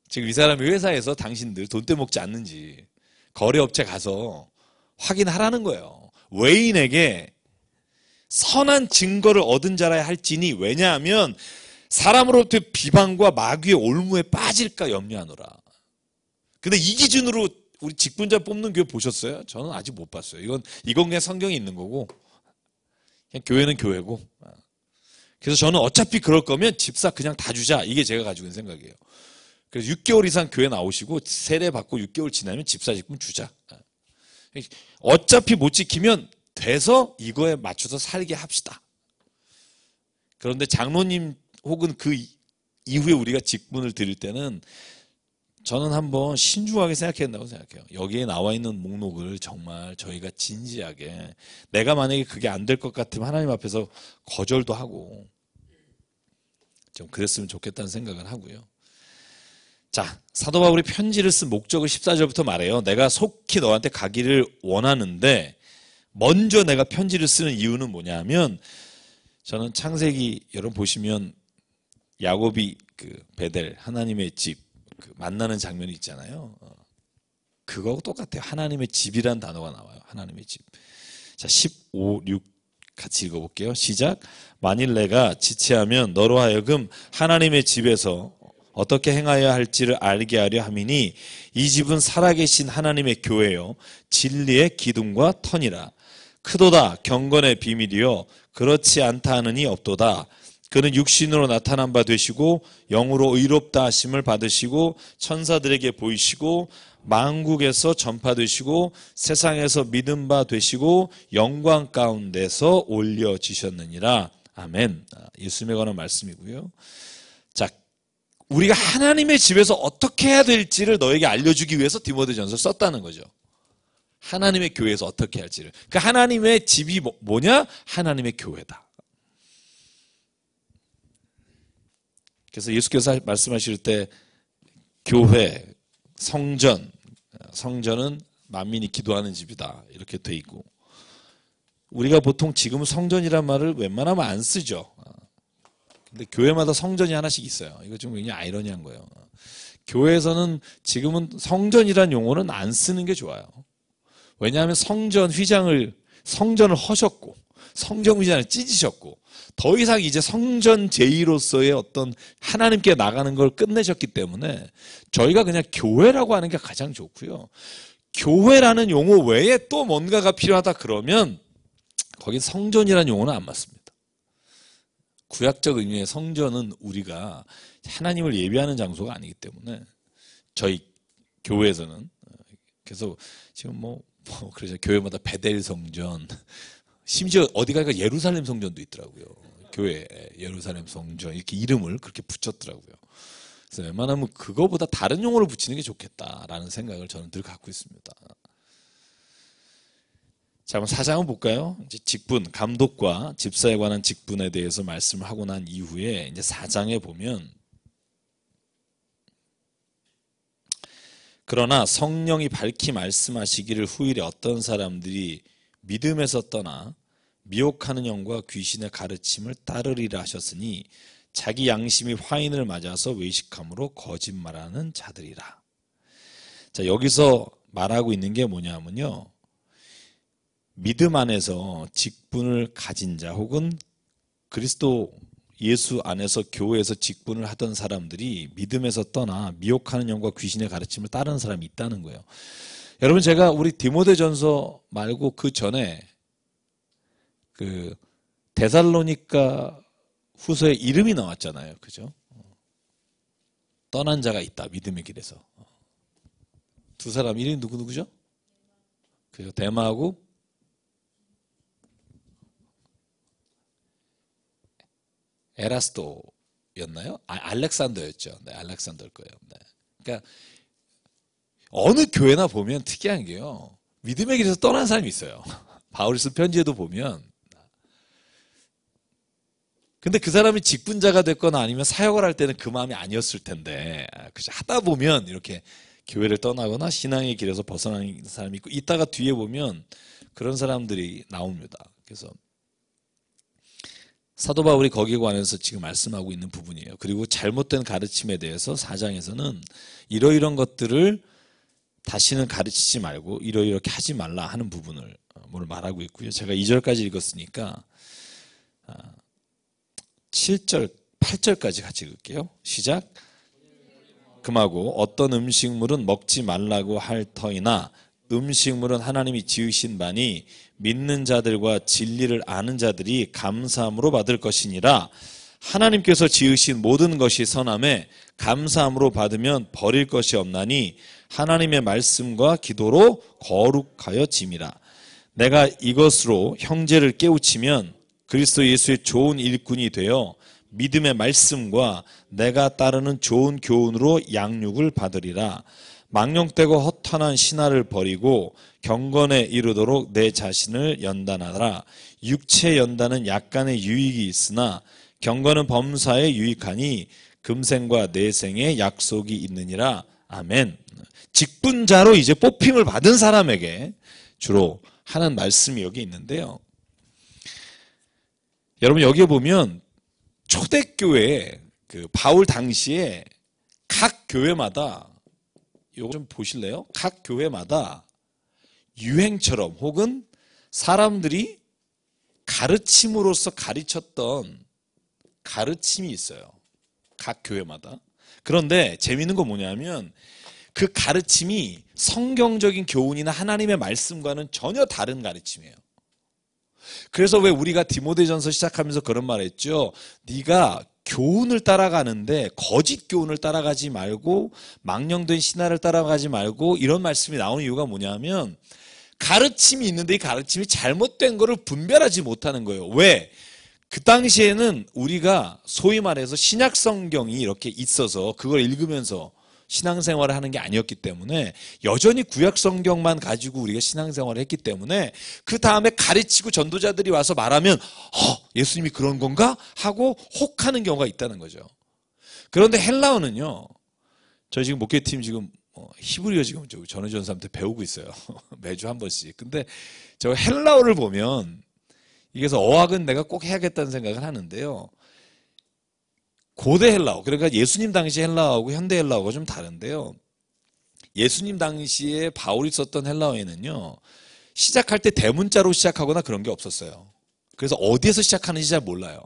지금 이 사람이 회사에서 당신들 돈 떼먹지 않는지 거래업체 가서 확인하라는 거예요. 외인에게 선한 증거를 얻은 자라야 할지니 왜냐하면 사람으로부터 비방과 마귀의 올무에 빠질까 염려하노라. 근데 이 기준으로 우리 직분자 뽑는 교회 보셨어요? 저는 아직 못 봤어요. 이건 그냥 성경에 있는 거고 그냥 교회는 교회고. 그래서 저는 어차피 그럴 거면 집사 그냥 다 주자. 이게 제가 가지고 있는 생각이에요. 그래서 6개월 이상 교회 나오시고 세례 받고 6개월 지나면 집사 직분 주자. 어차피 못 지키면 돼서 이거에 맞춰서 살게 합시다. 그런데 장로님 혹은 그 이후에 우리가 직분을 드릴 때는 저는 한번 신중하게 생각해야 된다고 생각해요. 여기에 나와 있는 목록을 정말 저희가 진지하게 내가 만약에 그게 안 될 것 같으면 하나님 앞에서 거절도 하고 좀 그랬으면 좋겠다는 생각을 하고요. 자, 사도 바울이 편지를 쓴 목적을 14절부터 말해요. 내가 속히 너한테 가기를 원하는데 먼저 내가 편지를 쓰는 이유는 뭐냐 하면 저는 창세기 여러분 보시면 야곱이 그 베델 하나님의 집 만나는 장면이 있잖아요. 그거하고 똑같아요. 하나님의 집이란 단어가 나와요. 하나님의 집. 자, 15, 6 같이 읽어볼게요. 시작. 만일 내가 지체하면 너로 하여금 하나님의 집에서 어떻게 행하여야 할지를 알게 하려 함이니 이 집은 살아계신 하나님의 교회요 진리의 기둥과 터니라. 크도다 경건의 비밀이요 그렇지 않다 하느니 없도다. 그는 육신으로 나타난 바 되시고 영으로 의롭다 하심을 받으시고 천사들에게 보이시고 만국에서 전파되시고 세상에서 믿음 바 되시고 영광 가운데서 올려지셨느니라. 아멘. 예수님에 관한 말씀이고요. 자, 우리가 하나님의 집에서 어떻게 해야 될지를 너에게 알려주기 위해서 디모데전서를 썼다는 거죠. 하나님의 교회에서 어떻게 할지를. 그 하나님의 집이 뭐냐? 하나님의 교회다. 그래서 예수께서 말씀하실 때 교회, 성전은 만민이 기도하는 집이다. 이렇게 돼 있고, 우리가 보통 지금 성전이란 말을 웬만하면 안 쓰죠. 근데 교회마다 성전이 하나씩 있어요. 이거 좀 굉장히 아이러니한 거예요. 교회에서는 지금은 성전이란 용어는 안 쓰는 게 좋아요. 왜냐하면 성전을 허셨고 성전 휘장을 찢으셨고 더 이상 이제 성전 제의로서의 어떤 하나님께 나가는 걸 끝내셨기 때문에 저희가 그냥 교회라고 하는 게 가장 좋고요. 교회라는 용어 외에 또 뭔가가 필요하다 그러면 거긴 성전이라는 용어는 안 맞습니다. 구약적 의미의 성전은 우리가 하나님을 예배하는 장소가 아니기 때문에 저희 교회에서는, 그래서 지금 그래서 교회마다 베델 성전, 심지어 어디 가니까 예루살렘 성전도 있더라고요. 교회 예루살렘 성전 이렇게 이름을 그렇게 붙였더라고요. 그래서 웬만하면 그거보다 다른 용어를 붙이는 게 좋겠다라는 생각을 저는 늘 갖고 있습니다. 자, 그럼 4장은 볼까요? 이제 직분, 감독과 집사에 관한 직분에 대해서 말씀을 하고 난 이후에 이제 4장에 보면, 그러나 성령이 밝히 말씀하시기를 후일에 어떤 사람들이 믿음에서 떠나 미혹하는 영과 귀신의 가르침을 따르리라 하셨으니 자기 양심이 화인을 맞아서 외식함으로 거짓말하는 자들이라. 자, 여기서 말하고 있는 게 뭐냐면요, 믿음 안에서 직분을 가진 자 혹은 그리스도 예수 안에서 교회에서 직분을 하던 사람들이 믿음에서 떠나 미혹하는 영과 귀신의 가르침을 따르는 사람이 있다는 거예요. 여러분, 제가 우리 디모데전서 말고 그 전에 그 데살로니가 후서에 이름이 나왔잖아요. 그죠? 떠난 자가 있다. 믿음의 길에서. 두 사람 이름이 누구죠? 그죠? 데마하고 에라스도였나요? 알렉산더였죠. 네, 알렉산더일 거예요. 네. 그러니까 어느 교회나 보면 특이한 게요, 믿음의 길에서 떠난 사람이 있어요. 바울이 쓴 편지에도 보면. 근데 그 사람이 직분자가 됐거나 아니면 사역을 할 때는 그 마음이 아니었을 텐데, 그죠? 하다 보면 이렇게 교회를 떠나거나 신앙의 길에서 벗어나는 사람이 있고, 이따가 뒤에 보면 그런 사람들이 나옵니다. 그래서 사도 바울이 거기에 관해서 지금 말씀하고 있는 부분이에요. 그리고 잘못된 가르침에 대해서 4장에서는 이러이런 것들을 다시는 가르치지 말고 이렇게 하지 말라 하는 부분을 오늘 말하고 있고요. 제가 2절까지 읽었으니까 7절, 8절까지 같이 읽을게요. 시작. 금하고 어떤 음식물은 먹지 말라고 할 터이나 음식물은 하나님이 지으신 바니 믿는 자들과 진리를 아는 자들이 감사함으로 받을 것이니라. 하나님께서 지으신 모든 것이 선함에 감사함으로 받으면 버릴 것이 없나니 하나님의 말씀과 기도로 거룩하여 짐이라. 내가 이것으로 형제를 깨우치면 그리스도 예수의 좋은 일꾼이 되어 믿음의 말씀과 내가 따르는 좋은 교훈으로 양육을 받으리라. 망령되고 허탄한 신화를 버리고 경건에 이르도록 내 자신을 연단하라. 육체 연단은 약간의 유익이 있으나 경건은 범사에 유익하니 금생과 내생에 약속이 있느니라. 아멘. 직분자로 이제 뽑힘을 받은 사람에게 주로 하는 말씀이 여기 있는데요. 여러분, 여기에 보면 초대교회 그 바울 당시에 각 교회마다, 이거 좀 보실래요? 각 교회마다 유행처럼 혹은 사람들이 가르침으로써 가르쳤던 가르침이 있어요. 각 교회마다. 그런데 재미있는 건 뭐냐면 그 가르침이 성경적인 교훈이나 하나님의 말씀과는 전혀 다른 가르침이에요. 그래서 왜 우리가 디모데전서 시작하면서 그런 말 했죠? 네가 교훈을 따라가는데 거짓 교훈을 따라가지 말고 망령된 신화를 따라가지 말고, 이런 말씀이 나오는 이유가 뭐냐면 가르침이 있는데 이 가르침이 잘못된 거를 분별하지 못하는 거예요. 왜? 그 당시에는 우리가 소위 말해서 신약 성경이 이렇게 있어서 그걸 읽으면서 신앙생활을 하는 게 아니었기 때문에 여전히 구약 성경만 가지고 우리가 신앙생활을 했기 때문에 그 다음에 가르치고 전도자들이 와서 말하면 예수님이 그런 건가? 하고 혹하는 경우가 있다는 거죠. 그런데 헬라어는요. 저희 지금 목회팀 지금 히브리어 지금 전우전 사람한테 배우고 있어요. 매주 한 번씩. 근데 저 헬라어를 보면 이게서 어학은 내가 꼭 해야겠다는 생각을 하는데요. 고대 헬라어, 그러니까 예수님 당시 헬라어하고 현대 헬라어가 좀 다른데요. 예수님 당시에 바울이 썼던 헬라어에는요. 시작할 때 대문자로 시작하거나 그런 게 없었어요. 그래서 어디에서 시작하는지 잘 몰라요.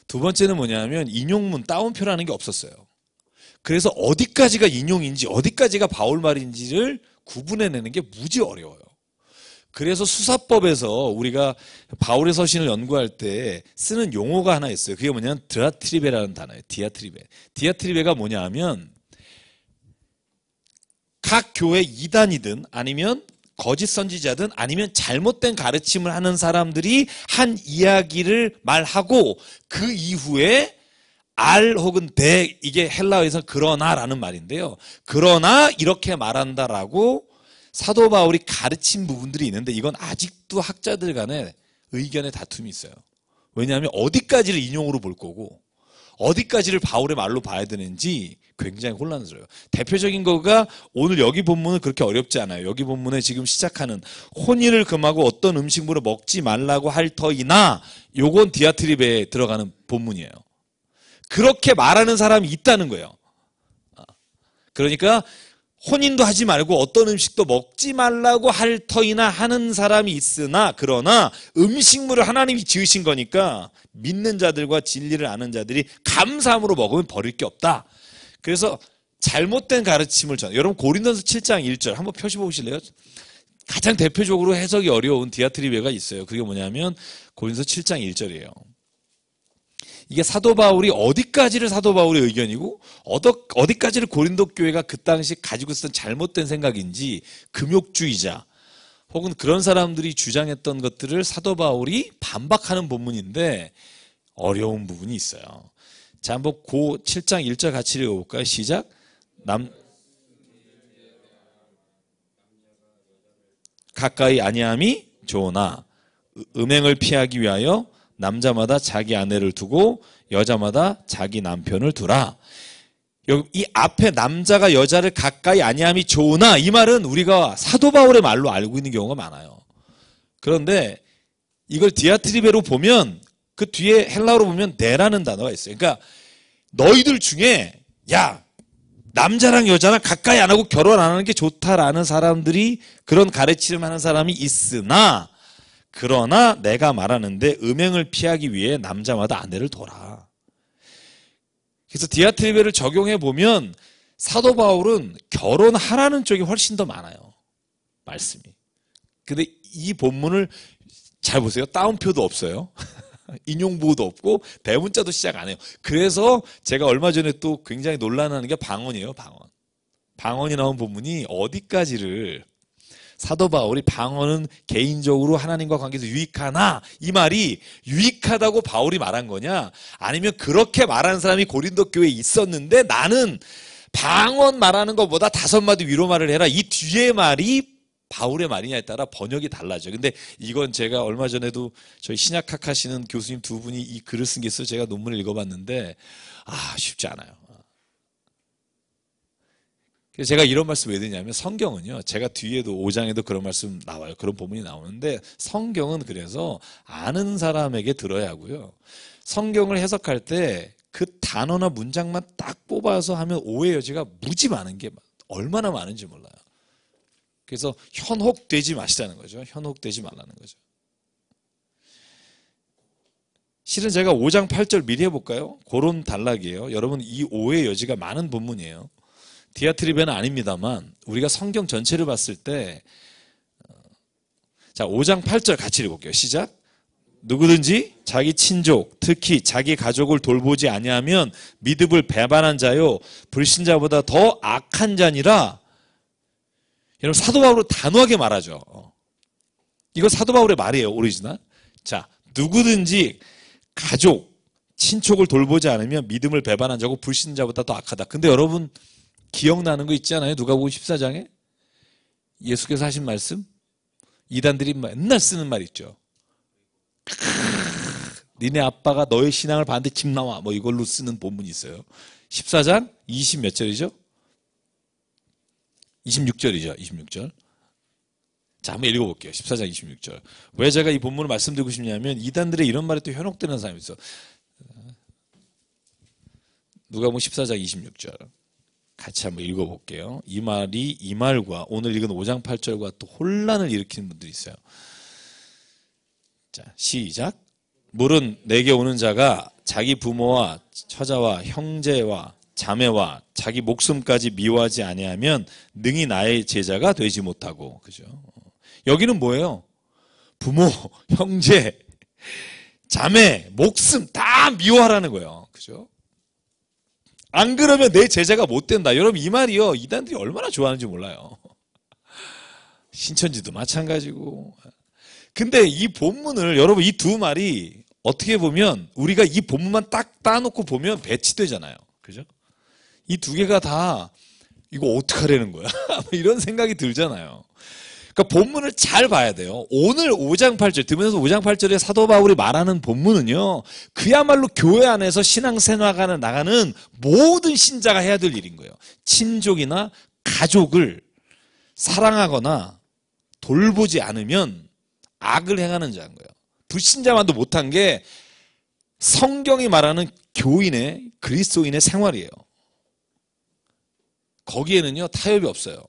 두 번째는 뭐냐면 인용문, 따옴표라는 게 없었어요. 그래서 어디까지가 인용인지 어디까지가 바울 말인지를 구분해내는 게 무지 어려워요. 그래서 수사법에서 우리가 바울의 서신을 연구할 때 쓰는 용어가 하나 있어요. 그게 뭐냐면 드라트리베라는 단어예요. 디아트리베. 디아트리베가 뭐냐 하면 각 교회 이단이든 아니면 거짓 선지자든 아니면 잘못된 가르침을 하는 사람들이 한 이야기를 말하고 그 이후에 알 혹은 대, 이게 헬라어에서 그러나라는 말인데요. 그러나 이렇게 말한다라고 사도 바울이 가르친 부분들이 있는데 이건 아직도 학자들 간에 의견의 다툼이 있어요. 왜냐하면 어디까지를 인용으로 볼 거고 어디까지를 바울의 말로 봐야 되는지 굉장히 혼란스러워요. 대표적인 거가 오늘 여기 본문은 그렇게 어렵지 않아요. 여기 본문에 지금 시작하는 혼인을 금하고 어떤 음식물을 먹지 말라고 할 터이나 요건 디아트리베에 들어가는 본문이에요. 그렇게 말하는 사람이 있다는 거예요. 그러니까 혼인도 하지 말고 어떤 음식도 먹지 말라고 할 터이나 하는 사람이 있으나 그러나 음식물을 하나님이 지으신 거니까 믿는 자들과 진리를 아는 자들이 감사함으로 먹으면 버릴 게 없다. 그래서 잘못된 가르침을 여러분 고린도서 7장 1절 한번 펴시 보실래요? 가장 대표적으로 해석이 어려운 디아트리베가 있어요. 그게 뭐냐면 고린도서 7장 1절이에요. 이게 사도 바울이 어디까지를 사도 바울의 의견이고 어디까지를 고린도 교회가 그 당시 가지고 있었던 잘못된 생각인지 금욕주의자 혹은 그런 사람들이 주장했던 것들을 사도 바울이 반박하는 본문인데 어려운 부분이 있어요. 자, 한번 고 7장 1절 같이 읽어볼까요? 시작. 가까이 아니함이 좋으나 음행을 피하기 위하여 남자마다 자기 아내를 두고 여자마다 자기 남편을 두라. 이 앞에 남자가 여자를 가까이 아니함이 좋으나 이 말은 우리가 사도 바울의 말로 알고 있는 경우가 많아요. 그런데 이걸 디아트리베로 보면 그 뒤에 헬라어로 보면 네라는 단어가 있어요. 그러니까 너희들 중에 야 남자랑 여자랑 가까이 안 하고 결혼 안 하는 게 좋다라는 사람들이 그런 가르침을 하는 사람이 있으나 그러나 내가 말하는데 음행을 피하기 위해 남자마다 아내를 둬라. 그래서 디아트리베를 적용해 보면 사도 바울은 결혼하라는 쪽이 훨씬 더 많아요. 말씀이. 근데 이 본문을 잘 보세요. 따옴표도 없어요. 인용부호도 없고 대문자도 시작 안 해요. 그래서 제가 얼마 전에 또 굉장히 논란하는 게 방언이에요. 방언. 방언이 나온 본문이 어디까지를 사도 바울이 방언은 개인적으로 하나님과 관계에서 유익하나 이 말이 유익하다고 바울이 말한 거냐 아니면 그렇게 말하는 사람이 고린도 교회에 있었는데 나는 방언 말하는 것보다 5마디 위로 말을 해라 이 뒤에 말이 바울의 말이냐에 따라 번역이 달라져요. 근데 이건 제가 얼마 전에도 저희 신약학 하시는 교수님 두 분이 이 글을 쓴 게 있어서 제가 논문을 읽어봤는데 쉽지 않아요. 그래서 제가 이런 말씀 왜 드냐면 성경은요. 제가 뒤에도 5장에도 그런 말씀 나와요. 그런 본문이 나오는데 성경은 그래서 아는 사람에게 들어야 하고요. 성경을 해석할 때 그 단어나 문장만 딱 뽑아서 하면 오해 여지가 무지 많은 게 얼마나 많은지 몰라요. 그래서 현혹되지 마시라는 거죠. 현혹되지 말라는 거죠. 실은 제가 5장 8절 미리 해볼까요? 그런 단락이에요. 여러분 이 오해 여지가 많은 본문이에요. 디아트리베는 아닙니다만 우리가 성경 전체를 봤을 때 자 5장 8절 같이 읽어볼게요. 시작. 누구든지 자기 친족 특히 자기 가족을 돌보지 아니하면 믿음을 배반한 자요 불신자보다 더 악한 자니라. 여러분 사도 바울은 단호하게 말하죠. 이거 사도 바울의 말이에요. 오리지널. 자 누구든지 가족 친족을 돌보지 않으면 믿음을 배반한 자고 불신자보다 더 악하다. 근데 여러분 기억나는 거 있지 않아요? 누가복음 14장에 예수께서 하신 말씀? 이단들이 맨날 쓰는 말 있죠. 니네 아빠가 너의 신앙을 봤는데 집 나와. 뭐 이걸로 쓰는 본문이 있어요. 14장 20 몇 절이죠? 26절이죠. 26절. 자, 한번 읽어볼게요. 14장 26절. 왜 제가 이 본문을 말씀드리고 싶냐면 이단들의 이런 말에 또 현혹되는 사람이 있어. 누가복음 14장 26절. 같이 한번 읽어볼게요. 이 말이 이 말과 오늘 읽은 5장 8절과 또 혼란을 일으키는 분들이 있어요. 자, 시작. 물은 내게 오는 자가 자기 부모와 처자와 형제와 자매와 자기 목숨까지 미워하지 아니하면 능히 나의 제자가 되지 못하고. 그죠? 여기는 뭐예요? 부모, 형제, 자매, 목숨 다 미워하라는 거예요. 그죠? 안 그러면 내 제자가 못 된다. 여러분 이 말이요. 이단들이 얼마나 좋아하는지 몰라요. 신천지도 마찬가지고. 근데 이 본문을 여러분 이 두 말이 어떻게 보면 우리가 이 본문만 딱 따놓고 보면 배치되잖아요. 그죠? 이 두 개가 다 이거 어떡하라는 거야? 이런 생각이 들잖아요. 그러니까 본문을 잘 봐야 돼요. 오늘 5장 8절, 들으면서 5장 8절에 사도 바울이 말하는 본문은요. 그야말로 교회 안에서 신앙생활에 나가는 모든 신자가 해야 될 일인 거예요. 친족이나 가족을 사랑하거나 돌보지 않으면 악을 행하는 자인 거예요. 불신자만도 못한 게 성경이 말하는 교인의 그리스도인의 생활이에요. 거기에는요 타협이 없어요.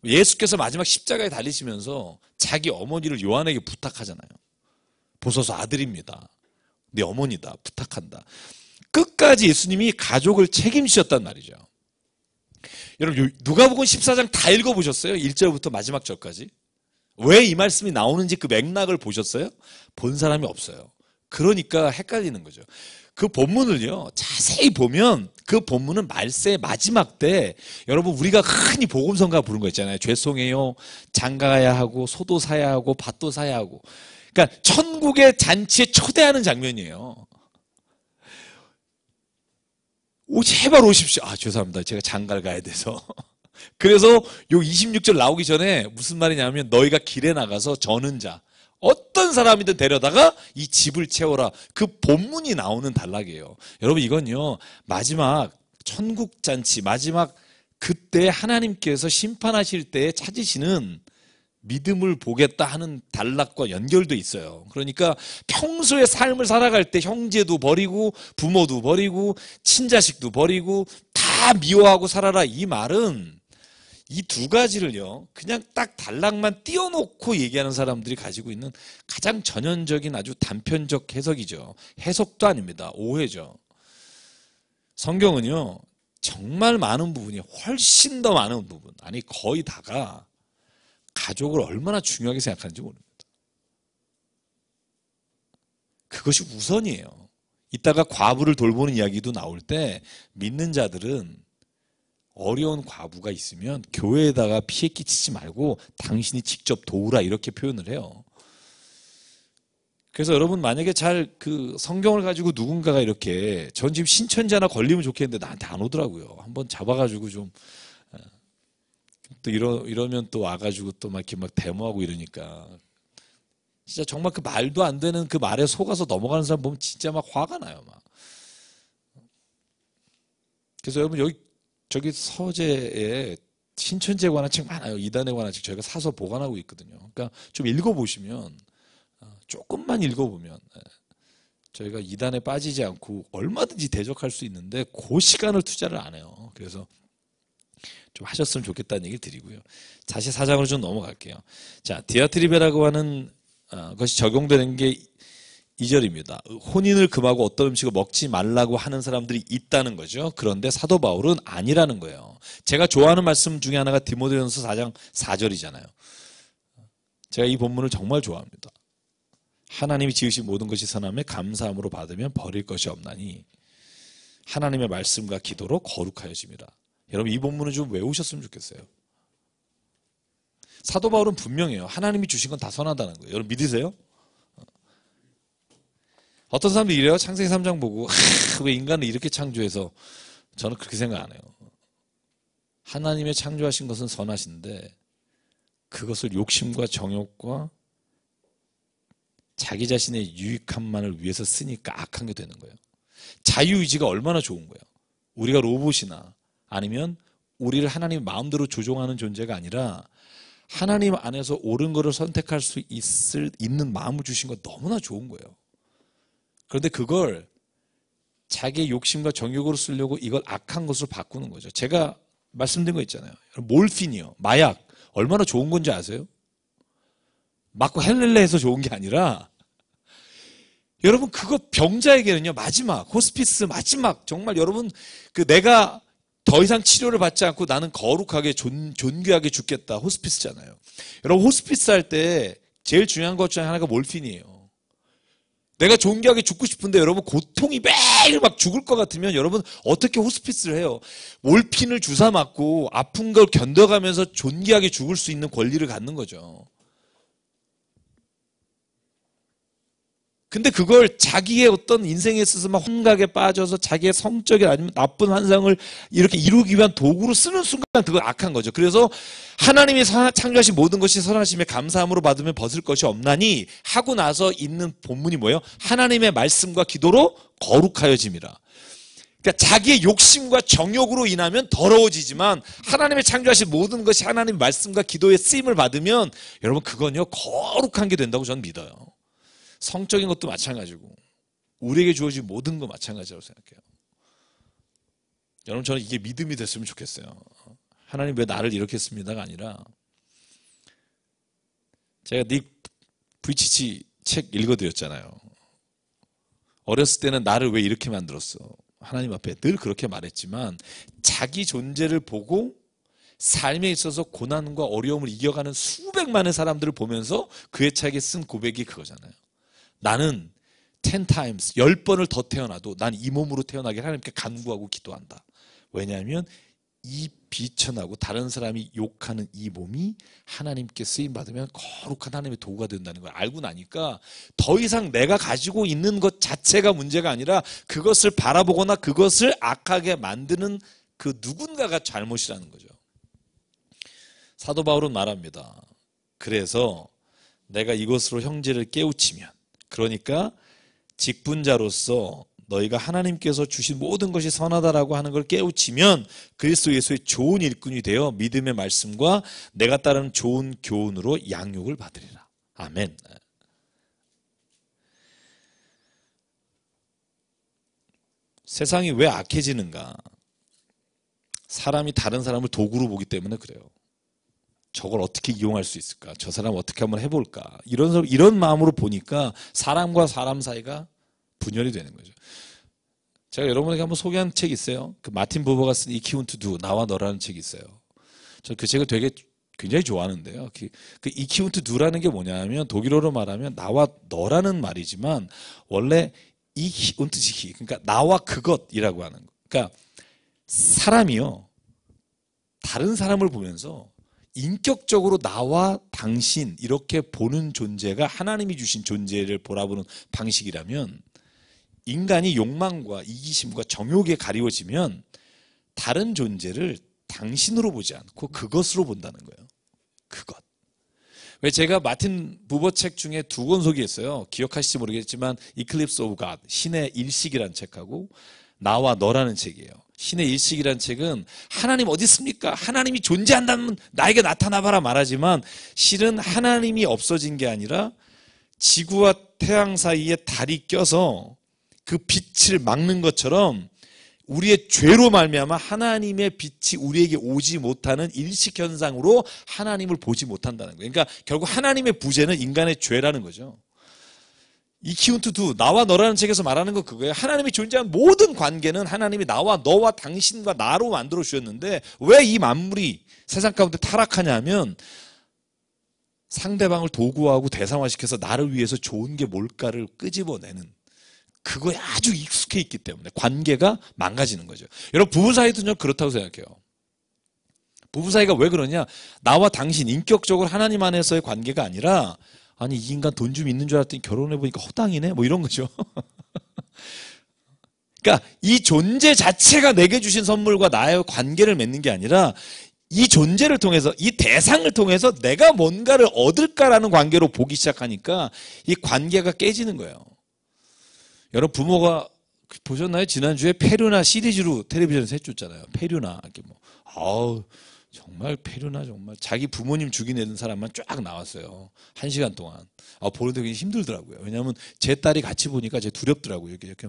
예수께서 마지막 십자가에 달리시면서 자기 어머니를 요한에게 부탁하잖아요. 보소서 아들입니다. 네 어머니다. 부탁한다. 끝까지 예수님이 가족을 책임지셨단 말이죠. 여러분 누가복음 14장 다 읽어보셨어요? 1절부터 마지막 절까지. 왜 이 말씀이 나오는지 그 맥락을 보셨어요? 본 사람이 없어요. 그러니까 헷갈리는 거죠. 그 본문을요 자세히 보면 그 본문은 말세의 마지막 때 여러분 우리가 흔히 복음성가 부른 거 있잖아요. 죄송해요. 장가가야 하고 소도 사야 하고 밭도 사야 하고. 그러니까 천국의 잔치에 초대하는 장면이에요. 제발 오십시오. 죄송합니다. 제가 장가를 가야 돼서. 그래서 요 26절 나오기 전에 무슨 말이냐면 너희가 길에 나가서 저는 자 어떤 사람이든 데려다가 이 집을 채워라. 그 본문이 나오는 단락이에요. 여러분 이건요 마지막 천국잔치 마지막 그때 하나님께서 심판하실 때 찾으시는 믿음을 보겠다 하는 단락과 연결돼 있어요. 그러니까 평소에 삶을 살아갈 때 형제도 버리고 부모도 버리고 친자식도 버리고 다 미워하고 살아라. 이 말은 이 두 가지를요 그냥 딱 단락만 띄워놓고 얘기하는 사람들이 가지고 있는 가장 전형적인 아주 단편적 해석이죠. 해석도 아닙니다. 오해죠. 성경은요 정말 많은 부분이 훨씬 더 많은 부분 아니 거의 다가 가족을 얼마나 중요하게 생각하는지 모릅니다. 그것이 우선이에요. 이따가 과부를 돌보는 이야기도 나올 때 믿는 자들은 어려운 과부가 있으면 교회에다가 피해 끼치지 말고 당신이 직접 도우라 이렇게 표현을 해요. 그래서 여러분 만약에 잘 그 성경을 가지고 누군가가 이렇게 전 지금 신천지 하나 걸리면 좋겠는데 나한테 안 오더라고요. 한번 잡아가지고 좀 또 이러면 또 와가지고 또 막 이렇게 막 데모하고 이러니까 진짜 정말 그 말도 안 되는 그 말에 속아서 넘어가는 사람 보면 진짜 막 화가 나요. 막. 그래서 여러분 저기 서재에 신천지에 관한 책 많아요. 이단에 관한 책 저희가 사서 보관하고 있거든요. 그러니까 좀 읽어보시면 조금만 읽어보면 저희가 이단에 빠지지 않고 얼마든지 대적할 수 있는데 그 시간을 투자를 안 해요. 그래서 좀 하셨으면 좋겠다는 얘기를 드리고요. 다시 4장으로 좀 넘어갈게요. 자, 디아트리베라고 하는 것이 적용되는 게 2절입니다. 혼인을 금하고 어떤 음식을 먹지 말라고 하는 사람들이 있다는 거죠. 그런데 사도 바울은 아니라는 거예요. 제가 좋아하는 말씀 중에 하나가 디모데전서 4장 4절이잖아요. 제가 이 본문을 정말 좋아합니다. 하나님이 지으신 모든 것이 선함에 감사함으로 받으면 버릴 것이 없나니 하나님의 말씀과 기도로 거룩하여짐이라. 여러분 이 본문은 좀 외우셨으면 좋겠어요. 사도 바울은 분명해요. 하나님이 주신 건 다 선하다는 거예요. 여러분 믿으세요? 어떤 사람들이 이래요. 창세기 3장 보고 왜 인간을 이렇게 창조해서 저는 그렇게 생각 안 해요. 하나님의 창조하신 것은 선하신데 그것을 욕심과 정욕과 자기 자신의 유익함만을 위해서 쓰니까 악한 게 되는 거예요. 자유의지가 얼마나 좋은 거예요. 우리가 로봇이나 아니면 우리를 하나님 마음대로 조종하는 존재가 아니라 하나님 안에서 옳은 것을 선택할 수 있는 마음을 주신 거 너무나 좋은 거예요. 그런데 그걸 자기의 욕심과 정욕으로 쓰려고 이걸 악한 것으로 바꾸는 거죠. 제가 말씀드린 거 있잖아요. 몰핀이요. 마약. 얼마나 좋은 건지 아세요? 맞고 헬렐레 해서 좋은 게 아니라 여러분 그거 병자에게는요. 마지막 호스피스 마지막 정말 여러분 그 내가 더 이상 치료를 받지 않고 나는 거룩하게 존귀하게 죽겠다. 호스피스잖아요. 여러분 호스피스 할 때 제일 중요한 것 중에 하나가 몰핀이에요. 내가 존귀하게 죽고 싶은데 여러분 고통이 매일 막 죽을 것 같으면 여러분 어떻게 호스피스를 해요? 몰핀을 주사 맞고 아픈 걸 견뎌가면서 존귀하게 죽을 수 있는 권리를 갖는 거죠. 근데 그걸 자기의 어떤 인생에 있어서 막 환각에 빠져서 자기의 성적인 아니면 나쁜 환상을 이렇게 이루기 위한 도구로 쓰는 순간 그건 악한 거죠. 그래서 하나님이 창조하신 모든 것이 선하심에 감사함으로 받으면 벗을 것이 없나니 하고 나서 있는 본문이 뭐예요? 하나님의 말씀과 기도로 거룩하여짐이라. 그러니까 자기의 욕심과 정욕으로 인하면 더러워지지만 하나님의 창조하신 모든 것이 하나님의 말씀과 기도의 쓰임을 받으면 여러분 그건요 거룩한 게 된다고 저는 믿어요. 성적인 것도 마찬가지고 우리에게 주어진 모든 거 마찬가지라고 생각해요. 여러분 저는 이게 믿음이 됐으면 좋겠어요. 하나님 왜 나를 이렇게 했습니다가 아니라 제가 닉 부이치치 책 읽어드렸잖아요. 어렸을 때는 나를 왜 이렇게 만들었어? 하나님 앞에 늘 그렇게 말했지만 자기 존재를 보고 삶에 있어서 고난과 어려움을 이겨가는 수백만의 사람들을 보면서 그의 책에 쓴 고백이 그거잖아요. 나는 10times, 10번을 더 태어나도 난 이 몸으로 태어나길 하나님께 간구하고 기도한다. 왜냐하면 이 비천하고 다른 사람이 욕하는 이 몸이 하나님께 쓰임받으면 거룩한 하나님의 도구가 된다는 걸 알고 나니까 더 이상 내가 가지고 있는 것 자체가 문제가 아니라 그것을 바라보거나 그것을 악하게 만드는 그 누군가가 잘못이라는 거죠. 사도 바울은 말합니다. 그래서 내가 이것으로 형제를 깨우치면 그러니까 직분자로서 너희가 하나님께서 주신 모든 것이 선하다라고 하는 걸 깨우치면 그리스도 예수의 좋은 일꾼이 되어 믿음의 말씀과 내가 따르는 좋은 교훈으로 양육을 받으리라. 아멘. 세상이 왜 악해지는가? 사람이 다른 사람을 도구로 보기 때문에 그래요. 저걸 어떻게 이용할 수 있을까? 저 사람 어떻게 한번 해볼까? 이런 마음으로 보니까 사람과 사람 사이가 분열이 되는 거죠. 제가 여러분에게 한번 소개한 책이 있어요. 그 마틴 부버가 쓴 이키 운트 두 나와 너라는 책이 있어요. 저 그 책을 굉장히 좋아하는데요. 그 이키 운트 두라는 게 뭐냐면 독일어로 말하면 나와 너라는 말이지만 원래 이키 운트 지키 그러니까 나와 그것이라고 하는 거. 그러니까 사람이요 다른 사람을 보면서 인격적으로 나와 당신 이렇게 보는 존재가 하나님이 주신 존재를 보라보는 방식이라면 인간이 욕망과 이기심과 정욕에 가리워지면 다른 존재를 당신으로 보지 않고 그것으로 본다는 거예요. 그것. 왜 제가 마틴 부버 책 중에 두 권 소개했어요. 기억하실지 모르겠지만 Eclipse of God, 신의 일식이라는 책하고 나와 너라는 책이에요. 신의 일식이라는 책은 하나님 어디 있습니까? 하나님이 존재한다면 나에게 나타나봐라 말하지만 실은 하나님이 없어진 게 아니라 지구와 태양 사이에 달이 껴서 그 빛을 막는 것처럼 우리의 죄로 말미암아 하나님의 빛이 우리에게 오지 못하는 일식 현상으로 하나님을 보지 못한다는 거예요. 그러니까 결국 하나님의 부재는 인간의 죄라는 거죠. 이키 운트 두 나와 너라는 책에서 말하는 건 그거예요. 하나님이 존재한 모든 관계는 하나님이 나와 너와 당신과 나로 만들어 주셨는데 왜 이 만물이 세상 가운데 타락하냐면 상대방을 도구화하고 대상화시켜서 나를 위해서 좋은 게 뭘까를 끄집어내는 그거에 아주 익숙해 있기 때문에 관계가 망가지는 거죠. 여러분 부부 사이도 좀 그렇다고 생각해요. 부부 사이가 왜 그러냐? 나와 당신 인격적으로 하나님 안에서의 관계가 아니라 아니 이 인간 돈 좀 있는 줄 알았더니 결혼해보니까 허당이네 뭐 이런 거죠. 그러니까 이 존재 자체가 내게 주신 선물과 나의 관계를 맺는 게 아니라 이 존재를 통해서, 이 대상을 통해서 내가 뭔가를 얻을까라는 관계로 보기 시작하니까 이 관계가 깨지는 거예요. 여러분 부모가 보셨나요? 지난주에 페류나 시리즈로 텔레비전에서 해줬잖아요. 페류나 이렇게 뭐 아우 정말 페류나 정말 자기 부모님 죽이는 사람만 쫙 나왔어요. 1시간 동안. 보는데 굉장히 힘들더라고요. 왜냐하면 제 딸이 같이 보니까 제 두렵더라고요. 이렇게.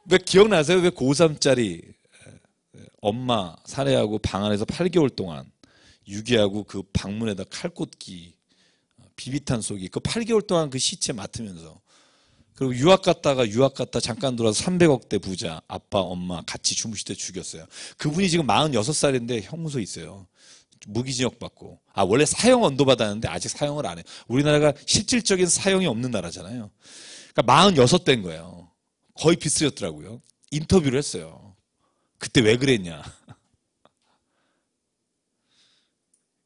왜 기억나세요? 왜 고3짜리 엄마 살해하고 방 안에서 8개월 동안 유기하고 그 방문에다 칼꽂기 비비탄 쏘기 그 8개월 동안 그 시체 맡으면서 그리고 유학 갔다 잠깐 돌아서 300억대 부자 아빠 엄마 같이 주무실 때 죽였어요. 그분이 지금 46살인데 형무소에 있어요. 무기징역 받고. 원래 사형 언도 받았는데 아직 사형을 안 해요. 우리나라가 실질적인 사형이 없는 나라잖아요. 그러니까 46대인 거예요. 거의 비슷했더라고요. 인터뷰를 했어요. 그때 왜 그랬냐.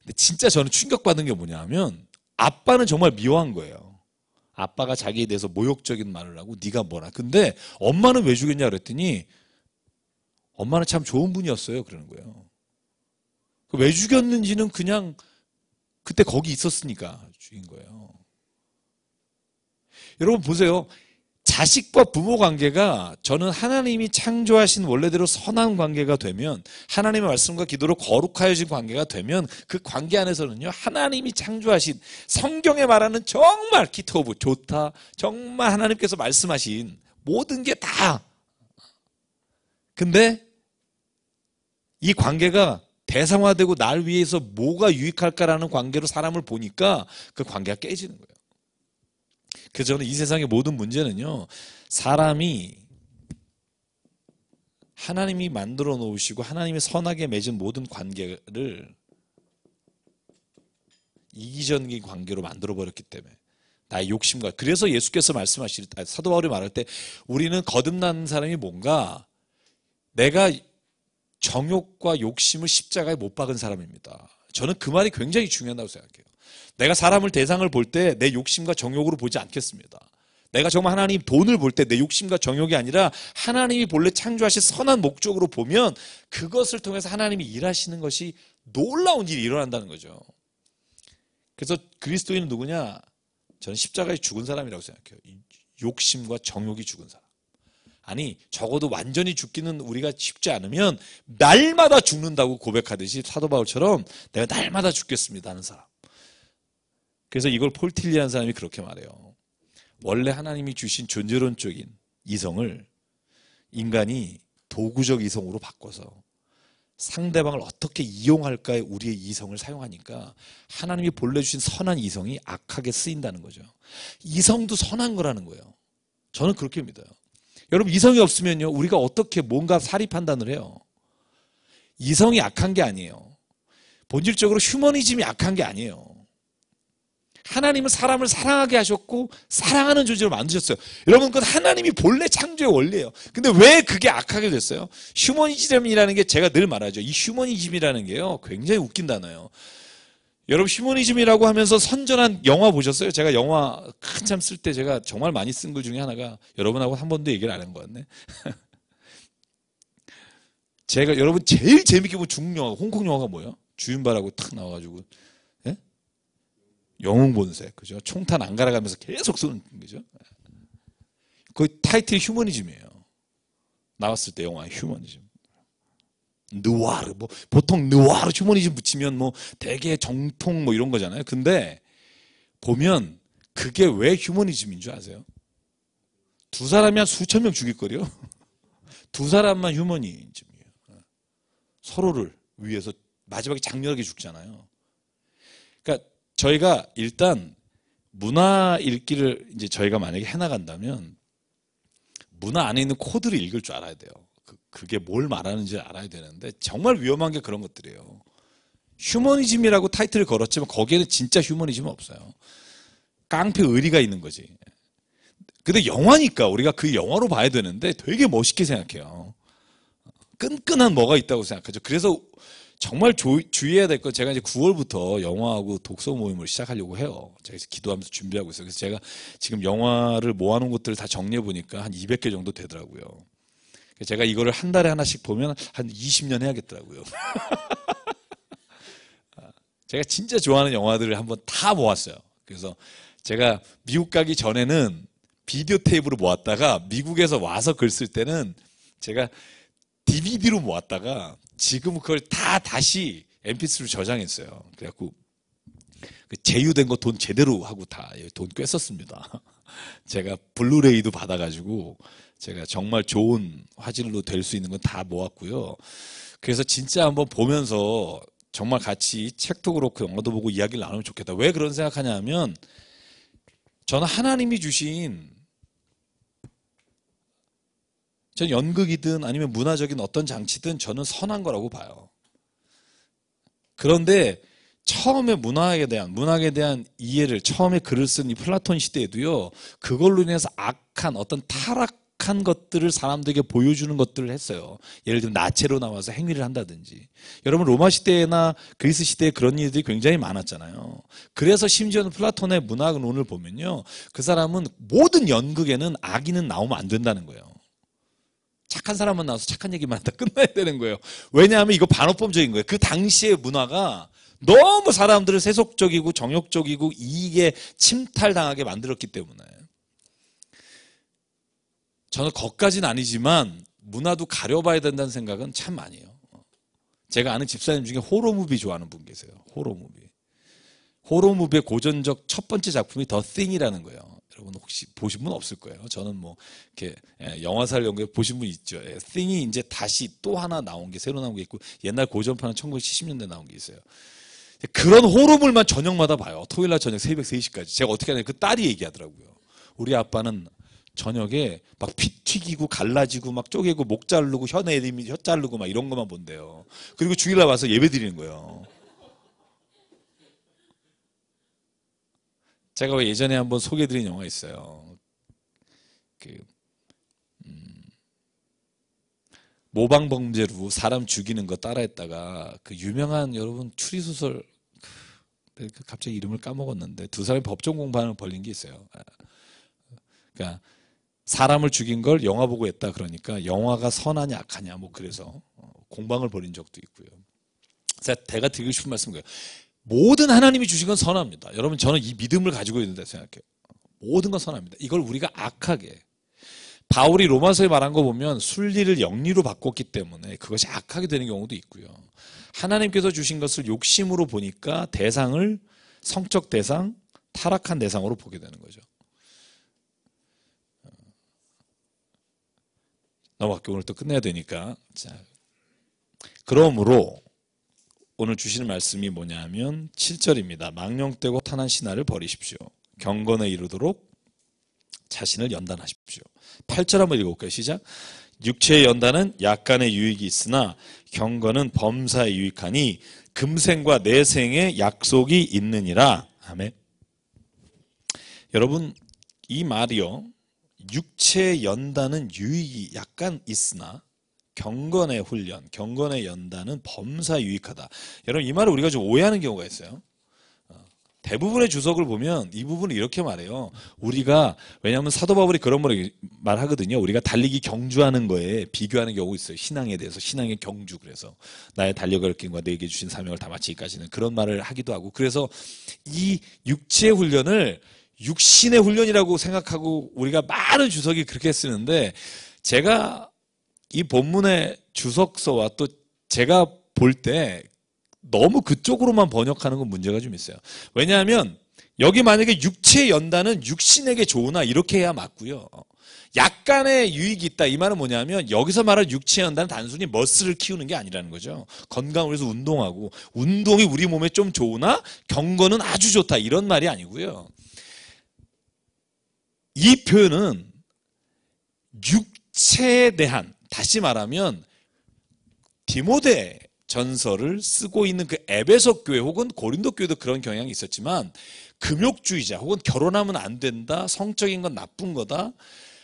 근데 진짜 저는 충격받은 게 뭐냐 하면 아빠는 정말 미워한 거예요. 아빠가 자기에 대해서 모욕적인 말을 하고 네가 뭐라. 근데 엄마는 왜 죽였냐 그랬더니 엄마는 참 좋은 분이었어요. 그러는 거예요. 왜 죽였는지는 그냥 그때 거기 있었으니까 죽인 거예요. 여러분 보세요. 자식과 부모 관계가 저는 하나님이 창조하신 원래대로 선한 관계가 되면 하나님의 말씀과 기도로 거룩하여진 관계가 되면 그 관계 안에서는요 하나님이 창조하신 성경에 말하는 정말 키토브 좋다 정말 하나님께서 말씀하신 모든 게 다 근데 이 관계가 대상화되고 날 위해서 뭐가 유익할까라는 관계로 사람을 보니까 그 관계가 깨지는 거예요. 그래서 저는 이 세상의 모든 문제는요 사람이 하나님이 만들어 놓으시고 하나님이 선하게 맺은 모든 관계를 이기적인 관계로 만들어 버렸기 때문에 나의 욕심과 그래서 예수께서 말씀하실 때 사도 바울이 말할 때 우리는 거듭난 사람이 뭔가 내가 정욕과 욕심을 십자가에 못 박은 사람입니다. 저는 그 말이 굉장히 중요하다고 생각해요. 내가 사람을 대상을 볼 때 내 욕심과 정욕으로 보지 않겠습니다. 내가 정말 하나님 돈을 볼 때 내 욕심과 정욕이 아니라 하나님이 본래 창조하신 선한 목적으로 보면 그것을 통해서 하나님이 일하시는 것이 놀라운 일이 일어난다는 거죠. 그래서 그리스도인은 누구냐? 저는 십자가에 죽은 사람이라고 생각해요. 욕심과 정욕이 죽은 사람. 아니 적어도 완전히 죽기는 우리가 쉽지 않으면 날마다 죽는다고 고백하듯이 사도 바울처럼 내가 날마다 죽겠습니다 하는 사람. 그래서 이걸 폴틸리한 사람이 그렇게 말해요. 원래 하나님이 주신 존재론적인 이성을 인간이 도구적 이성으로 바꿔서 상대방을 어떻게 이용할까에 우리의 이성을 사용하니까 하나님이 본래 주신 선한 이성이 악하게 쓰인다는 거죠. 이성도 선한 거라는 거예요. 저는 그렇게 믿어요. 여러분 이성이 없으면요 우리가 어떻게 뭔가 사리 판단을 해요. 이성이 악한 게 아니에요. 본질적으로 휴머니즘이 악한 게 아니에요. 하나님은 사람을 사랑하게 하셨고 사랑하는 존재로 만드셨어요. 여러분 그건 하나님이 본래 창조의 원리예요. 근데 왜 그게 악하게 됐어요? 휴머니즘이라는 게 제가 늘 말하죠. 이 휴머니즘이라는 게요 굉장히 웃긴 단어예요. 여러분 휴머니즘이라고 하면서 선전한 영화 보셨어요? 제가 영화 한참 쓸 때 제가 정말 많이 쓴 것 중에 하나가 여러분하고 한 번도 얘기를 안 한 것 같네. 제가 여러분 제일 재밌게 본 중국 영화 홍콩 영화가 뭐예요? 주윤발하고 탁 나와가지고 예? 영웅본색 그죠? 총탄 안 갈아가면서 계속 쏘는 거죠. 그 타이틀이 휴머니즘이에요. 나왔을 때 영화 휴머니즘. 느와르 뭐 보통 느와르 휴머니즘 붙이면 뭐 되게 정통 뭐 이런 거잖아요. 근데 보면 그게 왜 휴머니즘인 줄 아세요? 두 사람이 한 수천 명 죽일 거요. 두 사람만 휴머니즘이에요. 서로를 위해서 마지막에 장렬하게 죽잖아요. 그러니까 저희가 일단 문화 읽기를 이제 저희가 만약에 해나간다면 문화 안에 있는 코드를 읽을 줄 알아야 돼요. 그게 뭘 말하는지 알아야 되는데 정말 위험한 게 그런 것들이에요. 휴머니즘이라고 타이틀을 걸었지만 거기에는 진짜 휴머니즘은 없어요. 깡패 의리가 있는 거지. 근데 영화니까 우리가 그 영화로 봐야 되는데 되게 멋있게 생각해요. 끈끈한 뭐가 있다고 생각하죠. 그래서 정말 주의해야 될 건 제가 이제 9월부터 영화하고 독서 모임을 시작하려고 해요. 제가 이제 기도하면서 준비하고 있어요. 그래서 제가 지금 영화를 모아놓은 것들을 다 정리해 보니까 한 200개 정도 되더라고요. 제가 이거를 한 달에 하나씩 보면 한 20년 해야겠더라고요. 제가 진짜 좋아하는 영화들을 한번 다 모았어요. 그래서 제가 미국 가기 전에는 비디오 테이프로 모았다가 미국에서 와서 글 쓸 때는 제가 DVD로 모았다가 지금 그걸 다 다시 MP3로 저장했어요. 그래갖고 제휴된 거 돈 제대로 하고 다 돈 꽤 썼습니다. 제가 블루레이도 받아가지고 제가 정말 좋은 화질로 될 수 있는 건 다 모았고요. 그래서 진짜 한번 보면서 정말 같이 책도 그렇고 영화도 보고 이야기를 나누면 좋겠다. 왜 그런 생각하냐 하면 저는 하나님이 주신 전 연극이든 아니면 문화적인 어떤 장치든 저는 선한 거라고 봐요. 그런데 처음에 문학에 대한 이해를 처음에 글을 쓴 이 플라톤 시대에도요. 그걸로 인해서 악한 어떤 타락한 것들을 사람들에게 보여주는 것들을 했어요. 예를 들면 나체로 나와서 행위를 한다든지. 여러분 로마 시대나 그리스 시대에 그런 일들이 굉장히 많았잖아요. 그래서 심지어는 플라톤의 문학론을 보면요. 그 사람은 모든 연극에는 악인은 나오면 안 된다는 거예요. 착한 사람만 나와서 착한 얘기만 하다 끝나야 되는 거예요. 왜냐하면 이거 반어법적인 거예요. 그 당시의 문화가 너무 사람들을 세속적이고 정욕적이고 이익에 침탈당하게 만들었기 때문에. 저는 거기까지는 아니지만 문화도 가려봐야 된다는 생각은 참 많이 해요. 제가 아는 집사님 중에 호러무비 좋아하는 분 계세요. 호러무비. 호러무비의 고전적 첫 번째 작품이 더 띵이라는 거예요. 여러분 혹시 보신 분 없을 거예요. 저는 뭐 이렇게 영화사를 연구해 보신 분 있죠. 띵이 이제 다시 또 하나 나온 게 새로 나온 게 있고 옛날 고전판은 1970년대 나온 게 있어요. 그런 호러물만 저녁마다 봐요. 토요일날 저녁 새벽 3시까지. 제가 어떻게 하냐 그 딸이 얘기하더라고요. 우리 아빠는 저녁에 막 피 튀기고 갈라지고 막 쪼개고 목 자르고 혀 내리면 혀 자르고 막 이런 것만 본대요. 그리고 주일날 와서 예배 드리는 거예요. 제가 예전에 한번 소개해드린 영화 있어요. 모방범죄로 사람 죽이는 거 따라했다가 그 유명한 여러분 추리소설 갑자기 이름을 까먹었는데 두 사람이 법정 공방을 벌린 게 있어요. 그러니까 사람을 죽인 걸 영화 보고 했다 그러니까 영화가 선하냐 악하냐 뭐 그래서 공방을 벌인 적도 있고요. 제가 드리고 싶은 말씀은 거예요. 모든 하나님이 주신 건 선합니다. 여러분 저는 이 믿음을 가지고 있는다 생각해요. 모든 건 선합니다. 이걸 우리가 악하게 바울이 로마서에 말한 거 보면 순리를 영리로 바꿨기 때문에 그것이 악하게 되는 경우도 있고요. 하나님께서 주신 것을 욕심으로 보니까 대상을 성적 대상, 타락한 대상으로 보게 되는 거죠. 넘어갈게요. 오늘 또 끝내야 되니까. 자, 그러므로 오늘 주시는 말씀이 뭐냐면 7절입니다. 망령되고 탄한 신화를 버리십시오. 경건에 이르도록 자신을 연단하십시오. 8절 한번 읽어볼까요? 시작. 육체의 연단은 약간의 유익이 있으나 경건은 범사에 유익하니 금생과 내생의 약속이 있느니라. 아멘. 여러분 이 말이요. 육체의 연단은 유익이 약간 있으나 경건의 훈련, 경건의 연단은 범사 유익하다. 여러분 이 말을 우리가 좀 오해하는 경우가 있어요. 대부분의 주석을 보면 이 부분을 이렇게 말해요. 우리가 왜냐하면 사도 바울이 그런 말하거든요. 우리가 달리기 경주하는 거에 비교하는 경우가 있어요. 신앙에 대해서 신앙의 경주. 그래서 나의 달려갈 길과 내게 주신 사명을 다 마치기까지는 그런 말을 하기도 하고 그래서 이 육체의 훈련을 육신의 훈련이라고 생각하고 우리가 많은 주석이 그렇게 쓰는데 제가 이 본문의 주석서와 또 제가 볼 때 너무 그쪽으로만 번역하는 건 문제가 좀 있어요. 왜냐하면 여기 만약에 육체의 연단은 육신에게 좋으나 이렇게 해야 맞고요. 약간의 유익이 있다. 이 말은 뭐냐면 여기서 말할 육체의 연단은 단순히 머슬을 키우는 게 아니라는 거죠. 건강을 위해서 운동하고 운동이 우리 몸에 좀 좋으나 경건은 아주 좋다. 이런 말이 아니고요. 이 표현은 육체에 대한 다시 말하면 디모데 전서를 쓰고 있는 그 에베소 교회 혹은 고린도 교회도 그런 경향이 있었지만 금욕주의자 혹은 결혼하면 안 된다, 성적인 건 나쁜 거다,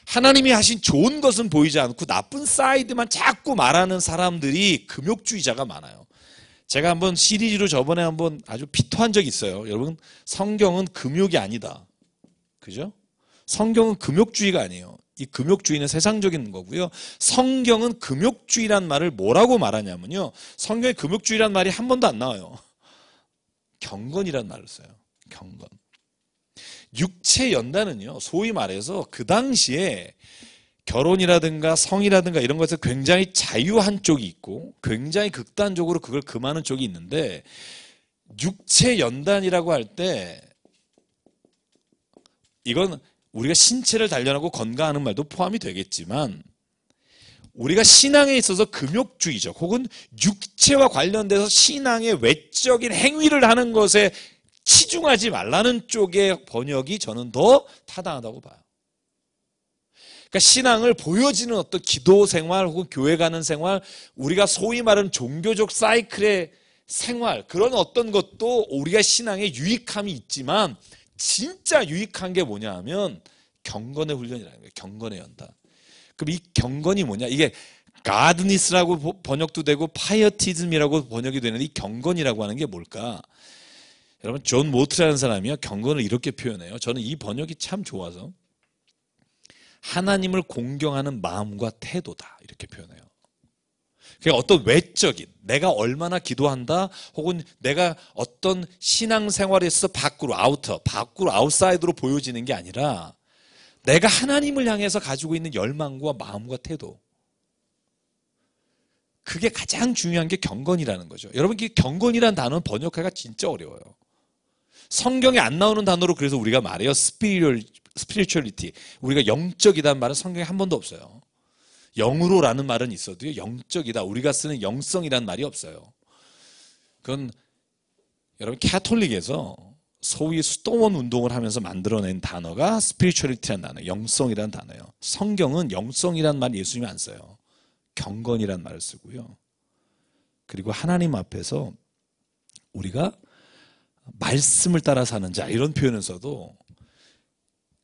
하나님이 하신 좋은 것은 보이지 않고 나쁜 사이드만 자꾸 말하는 사람들이 금욕주의자가 많아요. 제가 한번 시리즈로 저번에 한번 아주 피토한 적이 있어요. 여러분, 성경은 금욕이 아니다. 그죠? 성경은 금욕주의가 아니에요. 이 금욕주의는 세상적인 거고요. 성경은 금욕주의란 말을 뭐라고 말하냐면요. 성경에 금욕주의란 말이 한 번도 안 나와요. 경건이란 말을 써요. 경건. 육체 연단은요, 소위 말해서 그 당시에 결혼이라든가 성이라든가 이런 것에 굉장히 자유한 쪽이 있고 굉장히 극단적으로 그걸 금하는 쪽이 있는데, 육체 연단이라고 할 때 이건 우리가 신체를 단련하고 건강하는 말도 포함이 되겠지만, 우리가 신앙에 있어서 금욕주의적 혹은 육체와 관련돼서 신앙의 외적인 행위를 하는 것에 치중하지 말라는 쪽의 번역이 저는 더 타당하다고 봐요. 그러니까 신앙을 보여지는 어떤 기도 생활 혹은 교회 가는 생활, 우리가 소위 말하는 종교적 사이클의 생활, 그런 어떤 것도 우리가 신앙에 유익함이 있지만, 진짜 유익한 게 뭐냐 하면 경건의 훈련이라는 거예요. 경건의 연단. 그럼 이 경건이 뭐냐? 이게 godness라고 번역도 되고 pietism이라고 번역이 되는데, 이 경건이라고 하는 게 뭘까? 여러분, 존 모트라는 사람이요, 경건을 이렇게 표현해요. 저는 이 번역이 참 좋아서, 하나님을 공경하는 마음과 태도다, 이렇게 표현해요. 그러니까 어떤 외적인, 내가 얼마나 기도한다 혹은 내가 어떤 신앙생활에서 밖으로 아웃사이드로 보여지는 게 아니라 내가 하나님을 향해서 가지고 있는 열망과 마음과 태도, 그게 가장 중요한 게 경건이라는 거죠. 여러분, 이 경건이라는 단어는 번역하기가 진짜 어려워요. 성경에 안 나오는 단어로 그래서 우리가 말해요. spirituality. 우리가 영적이라는 말은 성경에 한 번도 없어요. 영으로라는 말은 있어도요, 영적이다, 우리가 쓰는 영성이라는 말이 없어요. 그건 여러분, 캐톨릭에서 소위 수도원 운동을 하면서 만들어낸 단어가 spirituality라는 단어, 영성이라는 단어예요. 성경은 영성이라는 말 예수님이 안 써요. 경건이라는 말을 쓰고요. 그리고 하나님 앞에서 우리가 말씀을 따라 사는 자, 이런 표현을 써도,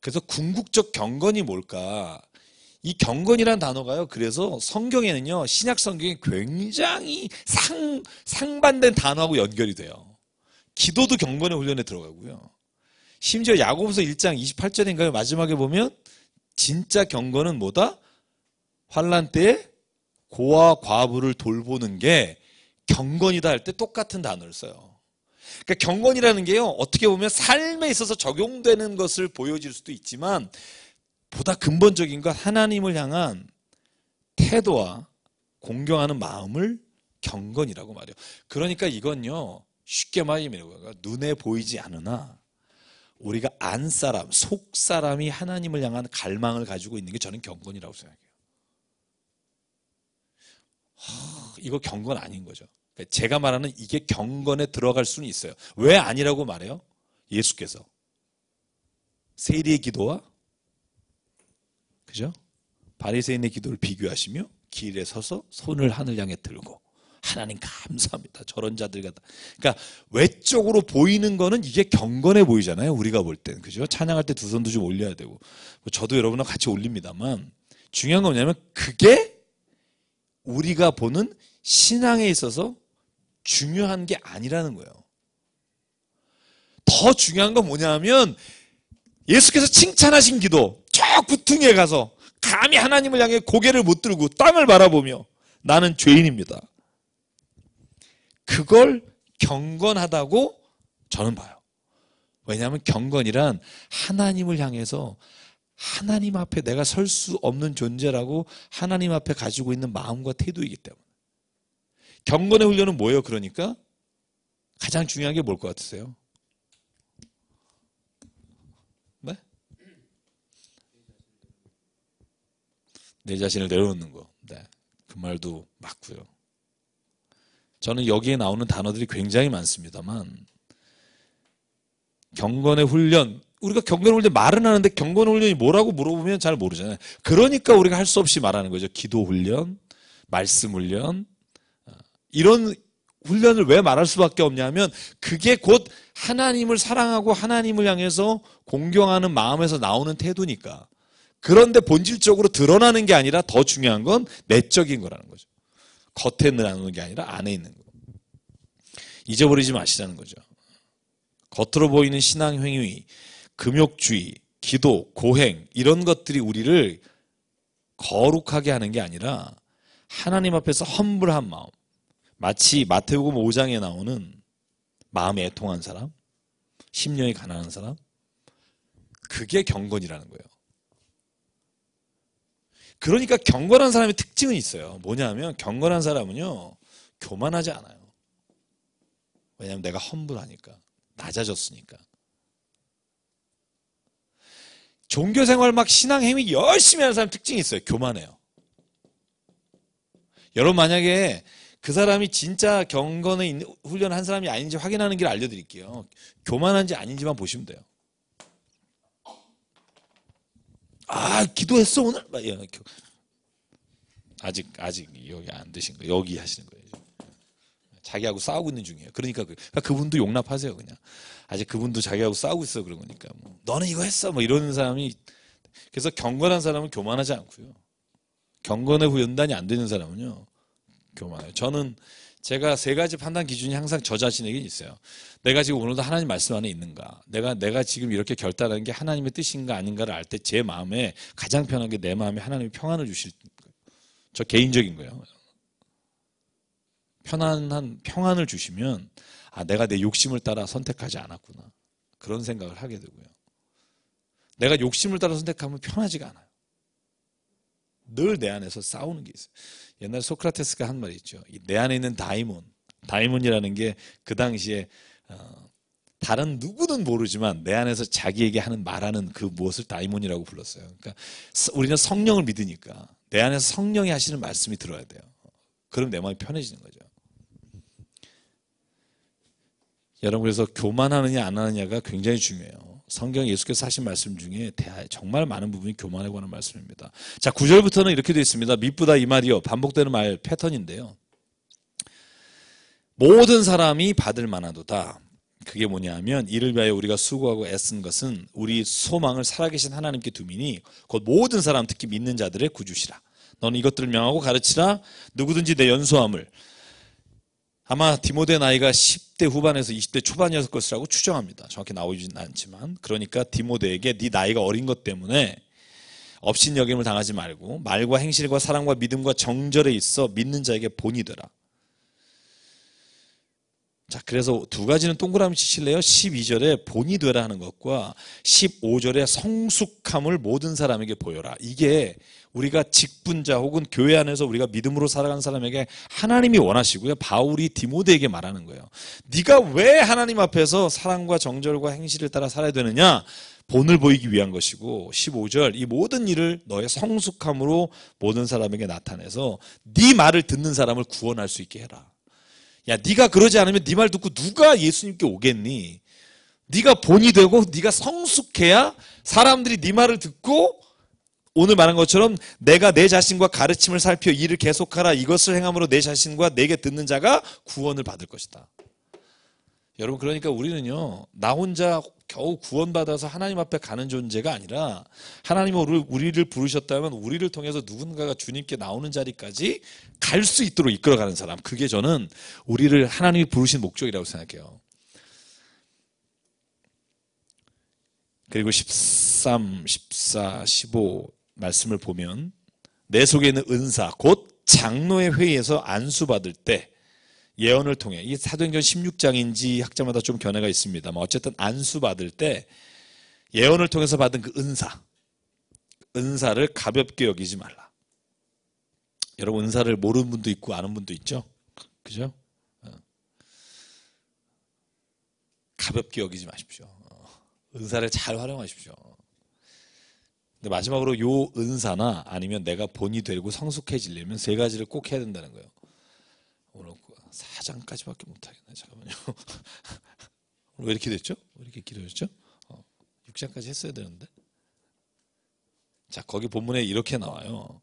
그래서 궁극적 경건이 뭘까? 이 경건이라는 단어가요, 그래서 성경에는요, 신약 성경에 굉장히 상반된 단어하고 연결이 돼요. 기도도 경건의 훈련에 들어가고요. 심지어 야고보서 1장 28절인가요? 마지막에 보면 진짜 경건은 뭐다? 환난 때에 고아 과부를 돌보는 게 경건이다 할 때 똑같은 단어를 써요. 그러니까 경건이라는 게요, 어떻게 보면 삶에 있어서 적용되는 것을 보여질 수도 있지만, 보다 근본적인 건 하나님을 향한 태도와 공경하는 마음을 경건이라고 말해요. 그러니까 이건요, 쉽게 말하면 눈에 보이지 않으나 우리가 안사람, 속사람이 하나님을 향한 갈망을 가지고 있는 게 저는 경건이라고 생각해요. 이거 경건 아닌 거죠. 제가 말하는 이게 경건에 들어갈 수는 있어요. 왜 아니라고 말해요? 예수께서 세리의 기도와, 그죠? 바리새인의 기도를 비교하시며 길에 서서 손을 하늘 향해 들고, 하나님 감사합니다, 저런 자들 같다. 그러니까 외적으로 보이는 거는 이게 경건해 보이잖아요, 우리가 볼 때는. 그죠? 찬양할 때 두 손도 좀 올려야 되고, 저도 여러분과 같이 올립니다만, 중요한 건 뭐냐면 그게 우리가 보는 신앙에 있어서 중요한 게 아니라는 거예요. 더 중요한 건 뭐냐면, 예수께서 칭찬하신 기도, 저 구퉁이에 가서 감히 하나님을 향해 고개를 못 들고 땅을 바라보며 나는 죄인입니다, 그걸 경건하다고 저는 봐요. 왜냐하면 경건이란 하나님을 향해서 하나님 앞에 내가 설 수 없는 존재라고 하나님 앞에 가지고 있는 마음과 태도이기 때문에. 경건의 훈련은 뭐예요? 그러니까 가장 중요한 게 뭘 것 같으세요? 네? 내 자신을 내려놓는 거. 네, 그 말도 맞고요. 저는 여기에 나오는 단어들이 굉장히 많습니다만, 경건의 훈련, 우리가 경건의 훈련 말은 하는데 경건의 훈련이 뭐라고 물어보면 잘 모르잖아요. 그러니까 우리가 할 수 없이 말하는 거죠. 기도 훈련, 말씀 훈련, 이런 훈련을 왜 말할 수밖에 없냐면, 그게 곧 하나님을 사랑하고 하나님을 향해서 공경하는 마음에서 나오는 태도니까. 그런데 본질적으로 드러나는 게 아니라 더 중요한 건 내적인 거라는 거죠. 겉에 나오는 게 아니라 안에 있는 거. 잊어버리지 마시라는 거죠. 겉으로 보이는 신앙 행위, 금욕주의, 기도, 고행 이런 것들이 우리를 거룩하게 하는 게 아니라 하나님 앞에서 험불한 마음, 마치 마태복음 5장에 나오는 마음이 애통한 사람, 심령이 가난한 사람, 그게 경건이라는 거예요. 그러니까 경건한 사람의 특징은 있어요. 뭐냐면 경건한 사람은요, 교만하지 않아요. 왜냐하면 내가 험불하니까, 낮아졌으니까. 종교생활 막 신앙행위 열심히 하는 사람 특징이 있어요. 교만해요. 여러분 만약에 그 사람이 진짜 경건에 훈련한 사람이 아닌지 확인하는 길을 알려드릴게요. 교만한지 아닌지만 보시면 돼요. 아, 기도했어 오늘? 아직 여기 안 되신 거예요. 여기 하시는 거예요. 자기하고 싸우고 있는 중이에요. 그러니까 그분도 용납하세요. 그냥 아직 그분도 자기하고 싸우고 있어 그런 거니까. 뭐, 너는 이거 했어? 뭐 이러는 사람이. 그래서 경건한 사람은 교만하지 않고요. 경건의 훈련이 안 되는 사람은요, 교만해요. 저는 제가 세 가지 판단 기준이 항상 저 자신에게 있어요. 내가 지금 오늘도 하나님 말씀 안에 있는가? 내가 지금 이렇게 결단하는 게 하나님의 뜻인가 아닌가를 알 때 제 마음에 가장 편한 게 내 마음에 하나님이 평안을 주실 거예요. 저 개인적인 거예요. 편안한 평안을 주시면 아, 내가 내 욕심을 따라 선택하지 않았구나. 그런 생각을 하게 되고요. 내가 욕심을 따라 선택하면 편하지가 않아요. 늘 내 안에서 싸우는 게 있어요. 옛날 소크라테스가 한 말이 있죠. 내 안에 있는 다이몬이라는 게 그 당시에 다른 누구는 모르지만 내 안에서 자기에게 하는 말하는 그 무엇을 다이몬이라고 불렀어요. 그러니까 우리는 성령을 믿으니까 내 안에서 성령이 하시는 말씀이 들어야 돼요. 그럼 내 마음이 편해지는 거죠. 여러분 그래서 교만하느냐 안 하느냐가 굉장히 중요해요. 성경 예수께서 하신 말씀 중에 정말 많은 부분이 교만에 관한 말씀입니다. 자, 9절부터는 이렇게 되어 있습니다. 미쁘다 이 말이요. 반복되는 말 패턴인데요. 모든 사람이 받을 만하도다. 그게 뭐냐 하면 이를 위하여 우리가 수고하고 애쓴 것은 우리 소망을 살아계신 하나님께 두미니 곧 모든 사람 특히 믿는 자들의 구주시라. 너는 이것들을 명하고 가르치라. 누구든지 내 연소함을 아마 디모데 나이가 10대 후반에서 20대 초반이었을 것이라고 추정합니다. 정확히 나오지는 않지만 그러니까 디모데에게 네 나이가 어린 것 때문에 업신여김을 당하지 말고 말과 행실과 사랑과 믿음과 정절에 있어 믿는 자에게 본이 되라. 자, 그래서 두 가지는 동그라미 치실래요? 12절에 본이 되라 하는 것과 15절에 성숙함을 모든 사람에게 보여라. 이게 우리가 직분자 혹은 교회 안에서 우리가 믿음으로 살아가는 사람에게 하나님이 원하시고요. 바울이 디모데에게 말하는 거예요. 네가 왜 하나님 앞에서 사랑과 정절과 행실을 따라 살아야 되느냐? 본을 보이기 위한 것이고 15절 이 모든 일을 너의 성숙함으로 모든 사람에게 나타내서 네 말을 듣는 사람을 구원할 수 있게 해라. 야, 네가 그러지 않으면 네 말 듣고 누가 예수님께 오겠니? 네가 본이 되고 네가 성숙해야 사람들이 네 말을 듣고 오늘 말한 것처럼 내가 내 자신과 가르침을 살펴 이를 계속하라. 이것을 행함으로 내 자신과 내게 듣는 자가 구원을 받을 것이다. 여러분 그러니까 우리는요. 나 혼자 겨우 구원받아서 하나님 앞에 가는 존재가 아니라 하나님이 우리를 부르셨다면 우리를 통해서 누군가가 주님께 나오는 자리까지 갈 수 있도록 이끌어가는 사람. 그게 저는 우리를 하나님이 부르신 목적이라고 생각해요. 그리고 13, 14, 15 말씀을 보면 내 속에 있는 은사 곧 장로의 회의에서 안수받을 때 예언을 통해 이 사도행전 16장인지 학자마다 좀 견해가 있습니다만 어쨌든 안수받을 때 예언을 통해서 받은 그 은사를 가볍게 여기지 말라. 여러분 은사를 모르는 분도 있고 아는 분도 있죠. 그죠? 가볍게 여기지 마십시오. 은사를 잘 활용하십시오. 근데 마지막으로 요 은사나 아니면 내가 본이 되고 성숙해지려면 세 가지를 꼭 해야 된다는 거예요. 오늘 4장까지밖에 못하겠네. 잠깐만요. 왜 이렇게 됐죠? 왜 이렇게 길어졌죠? 6장까지 했어야 되는데. 자, 거기 본문에 이렇게 나와요.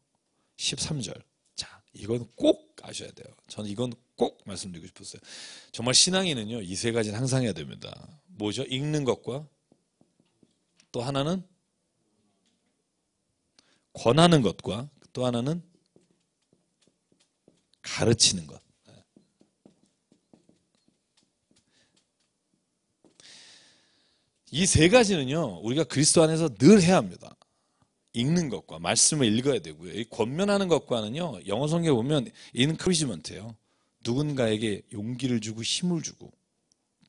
13절. 자, 이건 꼭 아셔야 돼요. 저는 이건 꼭 말씀드리고 싶었어요. 정말 신앙인은요, 이 세 가지는 항상 해야 됩니다. 뭐죠? 읽는 것과 또 하나는 권하는 것과 또 하나는 가르치는 것. 이 세 가지는요, 우리가 그리스도 안에서 늘 해야 합니다. 읽는 것과 말씀을 읽어야 되고요. 이 권면하는 것과는요, 영어 성경에 보면 encouragement예요. 누군가에게 용기를 주고 힘을 주고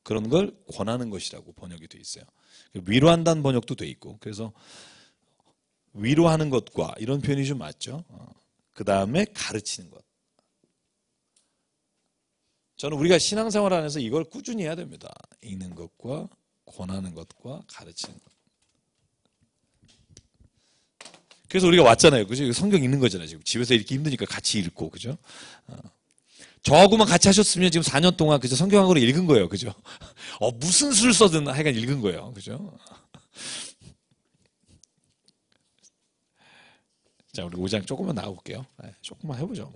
그런 걸 권하는 것이라고 번역이 돼 있어요. 위로한다는 번역도 돼 있고, 그래서 위로하는 것과 이런 표현이 좀 맞죠. 그 다음에 가르치는 것. 저는 우리가 신앙생활 안에서 이걸 꾸준히 해야 됩니다. 읽는 것과 권하는 것과 가르치는 것. 그래서 우리가 왔잖아요. 그죠? 성경 읽는 거잖아요. 지금 집에서 이렇게 힘드니까 같이 읽고, 그죠? 저하고만 같이 하셨으면 지금 4년 동안 그죠? 성경학으로 읽은 거예요. 그죠? 무슨 수를 써든 하여간 읽은 거예요. 그죠? 자, 우리 5장 조금만 나가볼게요. 조금만 해보죠.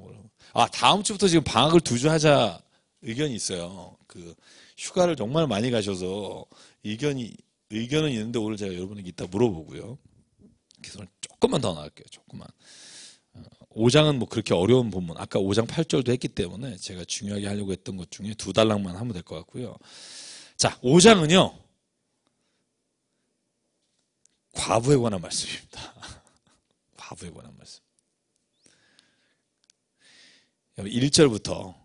다음 주부터 지금 방학을 2주 하자 의견이 있어요. 그 휴가를 정말 많이 가셔서 의견은 있는데 오늘 제가 여러분에게 이따 물어보고요. 그래서 조금만 더 나갈게요. 조금만. 5장은 뭐 그렇게 어려운 본문, 아까 5장 8절도 했기 때문에 제가 중요하게 하려고 했던 것 중에 2달락만 하면 될 것 같고요. 자, 5장은요, 과부에 관한 말씀입니다. 과부에 관한 말씀. 1절부터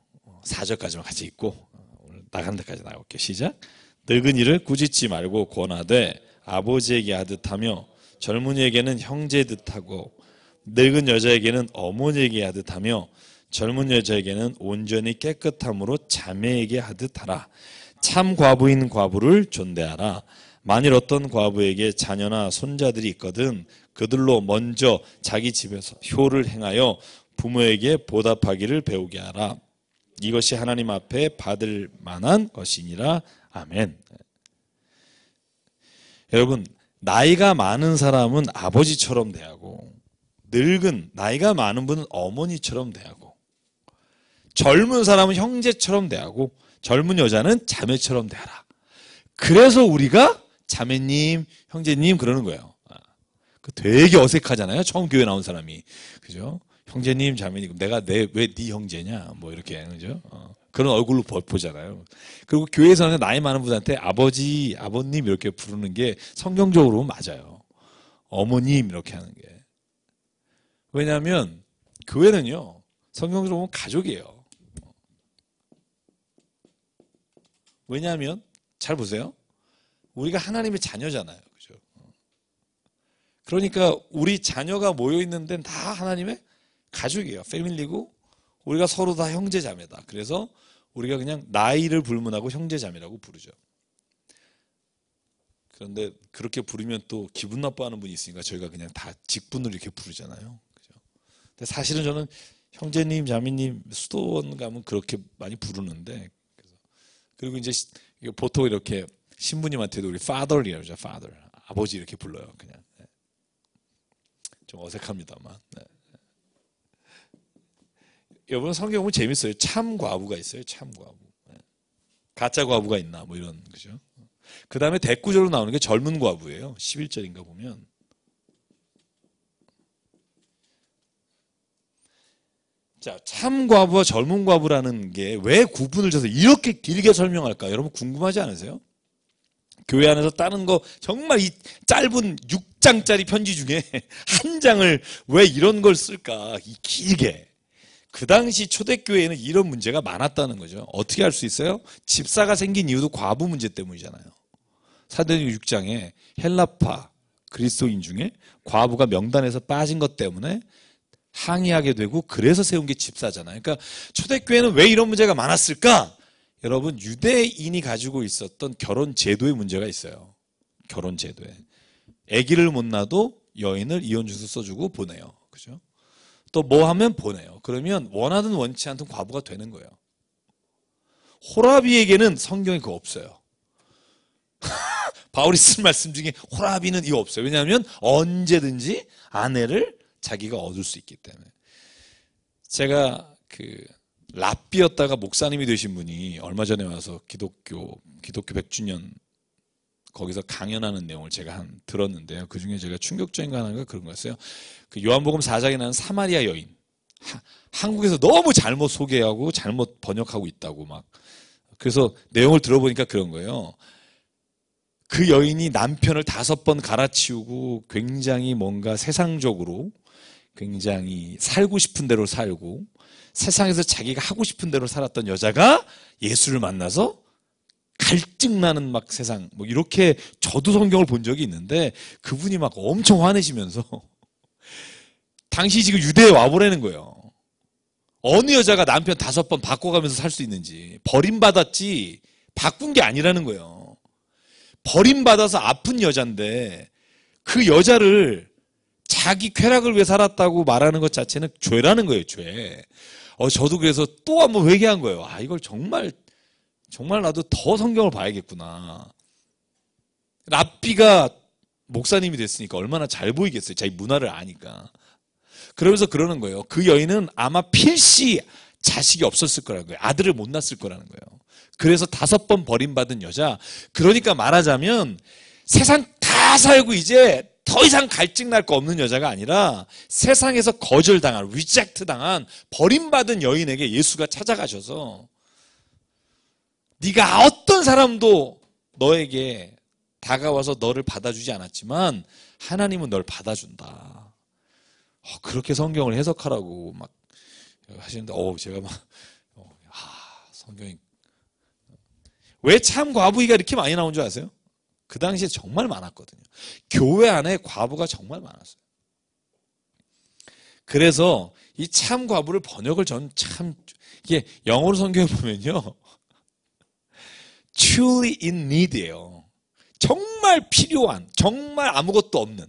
4절까지만 같이 읽고 오늘 나간 데까지 나올게요. 시작. 늙은이를 꾸짖지 말고 권하되 아버지에게 하듯하며 젊은이에게는 형제듯 하고 늙은 여자에게는 어머니에게 하듯하며 젊은 여자에게는 온전히 깨끗함으로 자매에게 하듯하라. 참 과부인 과부를 존대하라. 만일 어떤 과부에게 자녀나 손자들이 있거든 그들로 먼저 자기 집에서 효를 행하여 부모에게 보답하기를 배우게 하라. 이것이 하나님 앞에 받을 만한 것이니라. 아멘. 여러분, 나이가 많은 사람은 아버지처럼 대하고 늙은 나이가 많은 분은 어머니처럼 대하고 젊은 사람은 형제처럼 대하고 젊은 여자는 자매처럼 대하라. 그래서 우리가 자매님, 형제님 그러는 거예요. 되게 어색하잖아요. 처음 교회 나온 사람이. 그죠? 형제님, 자매님, 왜 네 형제냐? 뭐 이렇게, 그죠? 그런 얼굴로 보잖아요. 그리고 교회에서는 나이 많은 분한테 아버지, 아버님 이렇게 부르는 게 성경적으로 맞아요. 어머님 이렇게 하는 게. 왜냐하면 교회는요, 성경적으로 보면 가족이에요. 왜냐하면 잘 보세요. 우리가 하나님의 자녀잖아요. 그죠? 그러니까 우리 자녀가 모여 있는 데는 다 하나님의 가족이에요. 패밀리고 우리가 서로 다 형제자매다. 그래서 우리가 그냥 나이를 불문하고 형제자매라고 부르죠. 그런데 그렇게 부르면 또 기분 나빠하는 분이 있으니까 저희가 그냥 다 직분을 이렇게 부르잖아요. 그죠? 근데 사실은 저는 형제님, 자매님, 수도원 가면 그렇게 많이 부르는데, 그리고 이제 보통 이렇게 신부님한테도 우리 father이라고 하죠. father. 아버지 이렇게 불러요. 그냥. 좀 어색합니다만. 네. 여러분 성경 보면 재밌어요. 참 과부가 있어요. 참 과부. 가짜 과부가 있나 뭐 이런 그죠. 그 다음에 대꾸절로 나오는 게 젊은 과부예요. 11절인가 보면. 자, 참 과부와 젊은 과부라는 게 왜 구분을 져서 이렇게 길게 설명할까? 여러분 궁금하지 않으세요? 교회 안에서 다른 거 정말 이 짧은 6장짜리 편지 중에 한 장을 왜 이런 걸 쓸까? 이 길게. 그 당시 초대교회에는 이런 문제가 많았다는 거죠. 어떻게 할 수 있어요? 집사가 생긴 이유도 과부 문제 때문이잖아요. 사도행전 6장에 헬라파 그리스도인 중에 과부가 명단에서 빠진 것 때문에 항의하게 되고 그래서 세운 게 집사잖아요. 그러니까 초대교회는 왜 이런 문제가 많았을까? 여러분 유대인이 가지고 있었던 결혼 제도의 문제가 있어요. 결혼 제도에. 아기를 못 낳아도 여인을 이혼주소 써주고 보내요. 그죠? 또 뭐 하면 보내요. 그러면 원하든 원치 않든 과부가 되는 거예요. 호라비에게는 성경에 그거 없어요. 바울이 쓴 말씀 중에 호라비는 이거 없어요. 왜냐하면 언제든지 아내를 자기가 얻을 수 있기 때문에. 제가 랍비였다가 목사님이 되신 분이 얼마 전에 와서 기독교 100주년 거기서 강연하는 내용을 제가 들었는데요. 그 중에 제가 충격적인 거 하나가 그런 거였어요. 그 요한복음 4장에 나오는 사마리아 여인. 한국에서 너무 잘못 소개하고 잘못 번역하고 있다고 막. 그래서 내용을 들어보니까 그런 거예요. 그 여인이 남편을 5번 갈아치우고 굉장히 뭔가 세상적으로 굉장히 살고 싶은 대로 살고 세상에서 자기가 하고 싶은 대로 살았던 여자가 예수를 만나서 갈증나는 막 세상 뭐 이렇게 저도 성경을 본 적이 있는데 그분이 막 엄청 화내시면서 당시 지금 유대에 와보라는 거예요. 어느 여자가 남편 5번 바꿔가면서 살 수 있는지. 버림받았지 바꾼 게 아니라는 거예요. 버림받아서 아픈 여잔데 그 여자를 자기 쾌락을 위해 살았다고 말하는 것 자체는 죄라는 거예요. 죄. 저도 그래서 또 한번 회개한 거예요. 이걸 정말 나도 더 성경을 봐야겠구나. 랍비가 목사님이 됐으니까 얼마나 잘 보이겠어요. 자기 문화를 아니까. 그러면서 그러는 거예요. 그 여인은 아마 필시 자식이 없었을 거라는 거예요. 아들을 못 낳았을 거라는 거예요. 그래서 5번 버림받은 여자. 그러니까 말하자면 세상 다 살고 이제 더 이상 갈증 날 거 없는 여자가 아니라 세상에서 거절당한, 리젝트 당한 버림받은 여인에게 예수가 찾아가셔서 네가 어떤 사람도 너에게 다가와서 너를 받아주지 않았지만 하나님은 널 받아준다. 그렇게 성경을 해석하라고 막 하시는데 제가 막 성경이 왜 참 과부기가 이렇게 많이 나온 줄 아세요? 그 당시에 정말 많았거든요. 교회 안에 과부가 정말 많았어요. 그래서 이 참 과부를 번역을 전 참 이게 영어로 성경을 보면요. truly in need예요. 정말 필요한, 정말 아무것도 없는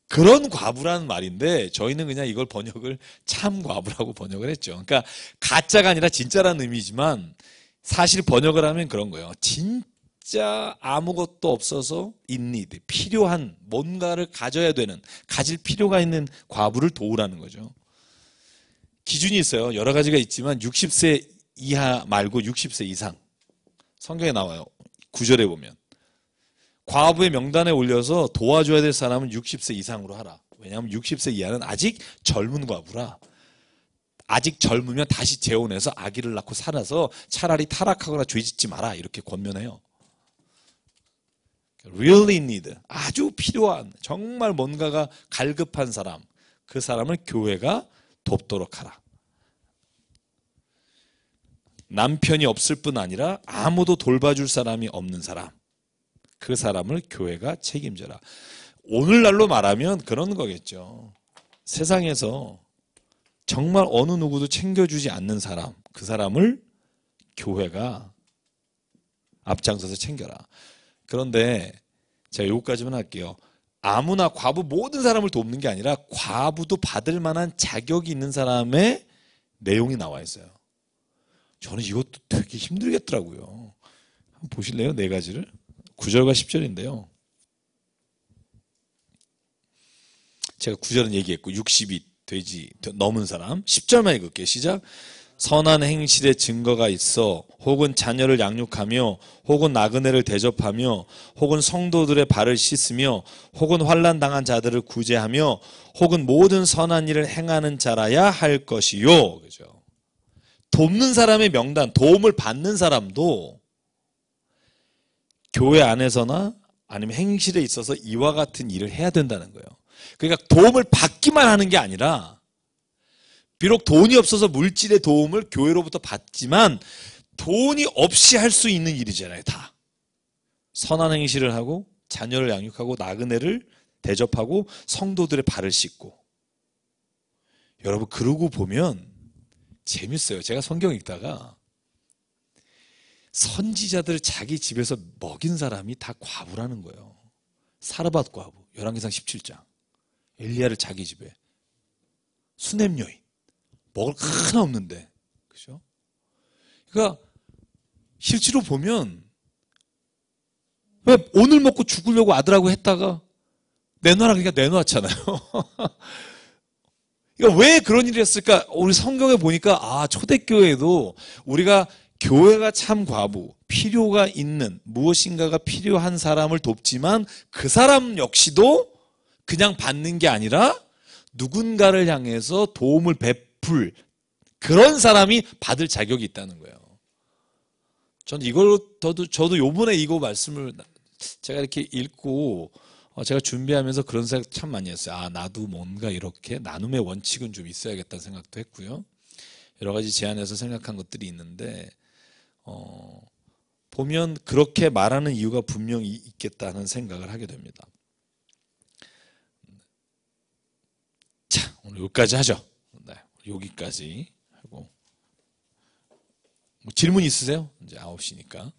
그런 과부라는 말인데 저희는 그냥 이걸 번역을 참 과부라고 번역을 했죠. 그러니까 가짜가 아니라 진짜라는 의미지만 사실 번역을 하면 그런 거예요. 진짜 아무것도 없어서 in need, 필요한 뭔가를 가져야 되는, 가질 필요가 있는 과부를 도우라는 거죠. 기준이 있어요. 여러 가지가 있지만 60세 이하 말고 60세 이상. 성경에 나와요. 9절에 보면. 과부의 명단에 올려서 도와줘야 될 사람은 60세 이상으로 하라. 왜냐하면 60세 이하는 아직 젊은 과부라. 아직 젊으면 다시 재혼해서 아기를 낳고 살아서 차라리 타락하거나 죄짓지 마라. 이렇게 권면해요. Really need. 아주 필요한, 정말 뭔가가 갈급한 사람. 그 사람을 교회가 돕도록 하라. 남편이 없을 뿐 아니라 아무도 돌봐줄 사람이 없는 사람. 그 사람을 교회가 책임져라. 오늘날로 말하면 그런 거겠죠. 세상에서 정말 어느 누구도 챙겨주지 않는 사람, 그 사람을 교회가 앞장서서 챙겨라. 그런데 제가 여기까지만 할게요. 아무나 과부 모든 사람을 돕는 게 아니라 과부도 받을 만한 자격이 있는 사람의 내용이 나와 있어요. 저는 이것도 되게 힘들겠더라고요. 한번 보실래요? 4가지를. 9절과 10절인데요. 제가 9절은 얘기했고 60이 되지 넘은 사람 10절만 읽을게요. 시작. 선한 행실의 증거가 있어 혹은 자녀를 양육하며 혹은 나그네를 대접하며 혹은 성도들의 발을 씻으며 혹은 환난 당한 자들을 구제하며 혹은 모든 선한 일을 행하는 자라야 할 것이요. 그죠? 돕는 사람의 명단, 도움을 받는 사람도 교회 안에서나 아니면 행실에 있어서 이와 같은 일을 해야 된다는 거예요. 그러니까 도움을 받기만 하는 게 아니라 비록 돈이 없어서 물질의 도움을 교회로부터 받지만 돈이 없이 할 수 있는 일이잖아요. 다. 선한 행실을 하고 자녀를 양육하고 나그네를 대접하고 성도들의 발을 씻고. 여러분 그러고 보면 재밌어요. 제가 성경 읽다가 선지자들 자기 집에서 먹인 사람이 다 과부라는 거예요. 사르밧 과부, 열왕기상 17장. 엘리야를 자기 집에. 수넴 여인. 먹을 거 하나 없는데. 그죠? 그러니까 실제로 보면 왜 오늘 먹고 죽으려고 아들하고 했다가 내놔라 그러니까 내놓았잖아요. 그러니까 왜 그런 일을 했을까? 우리 성경에 보니까 초대교회도 우리가 교회가 참 과부, 필요가 있는 무엇인가가 필요한 사람을 돕지만 그 사람 역시도 그냥 받는 게 아니라 누군가를 향해서 도움을 베풀 그런 사람이 받을 자격이 있다는 거예요. 전 이걸 저도 요번에 이거 말씀을 제가 이렇게 읽고 제가 준비하면서 그런 생각 참 많이 했어요. 아, 나도 뭔가 이렇게 나눔의 원칙은 좀 있어야겠다는 생각도 했고요. 여러 가지 제안해서 생각한 것들이 있는데 보면 그렇게 말하는 이유가 분명히 있겠다는 생각을 하게 됩니다. 자, 오늘 여기까지 하죠. 네, 여기까지 하고 뭐 질문 있으세요? 이제 9시니까.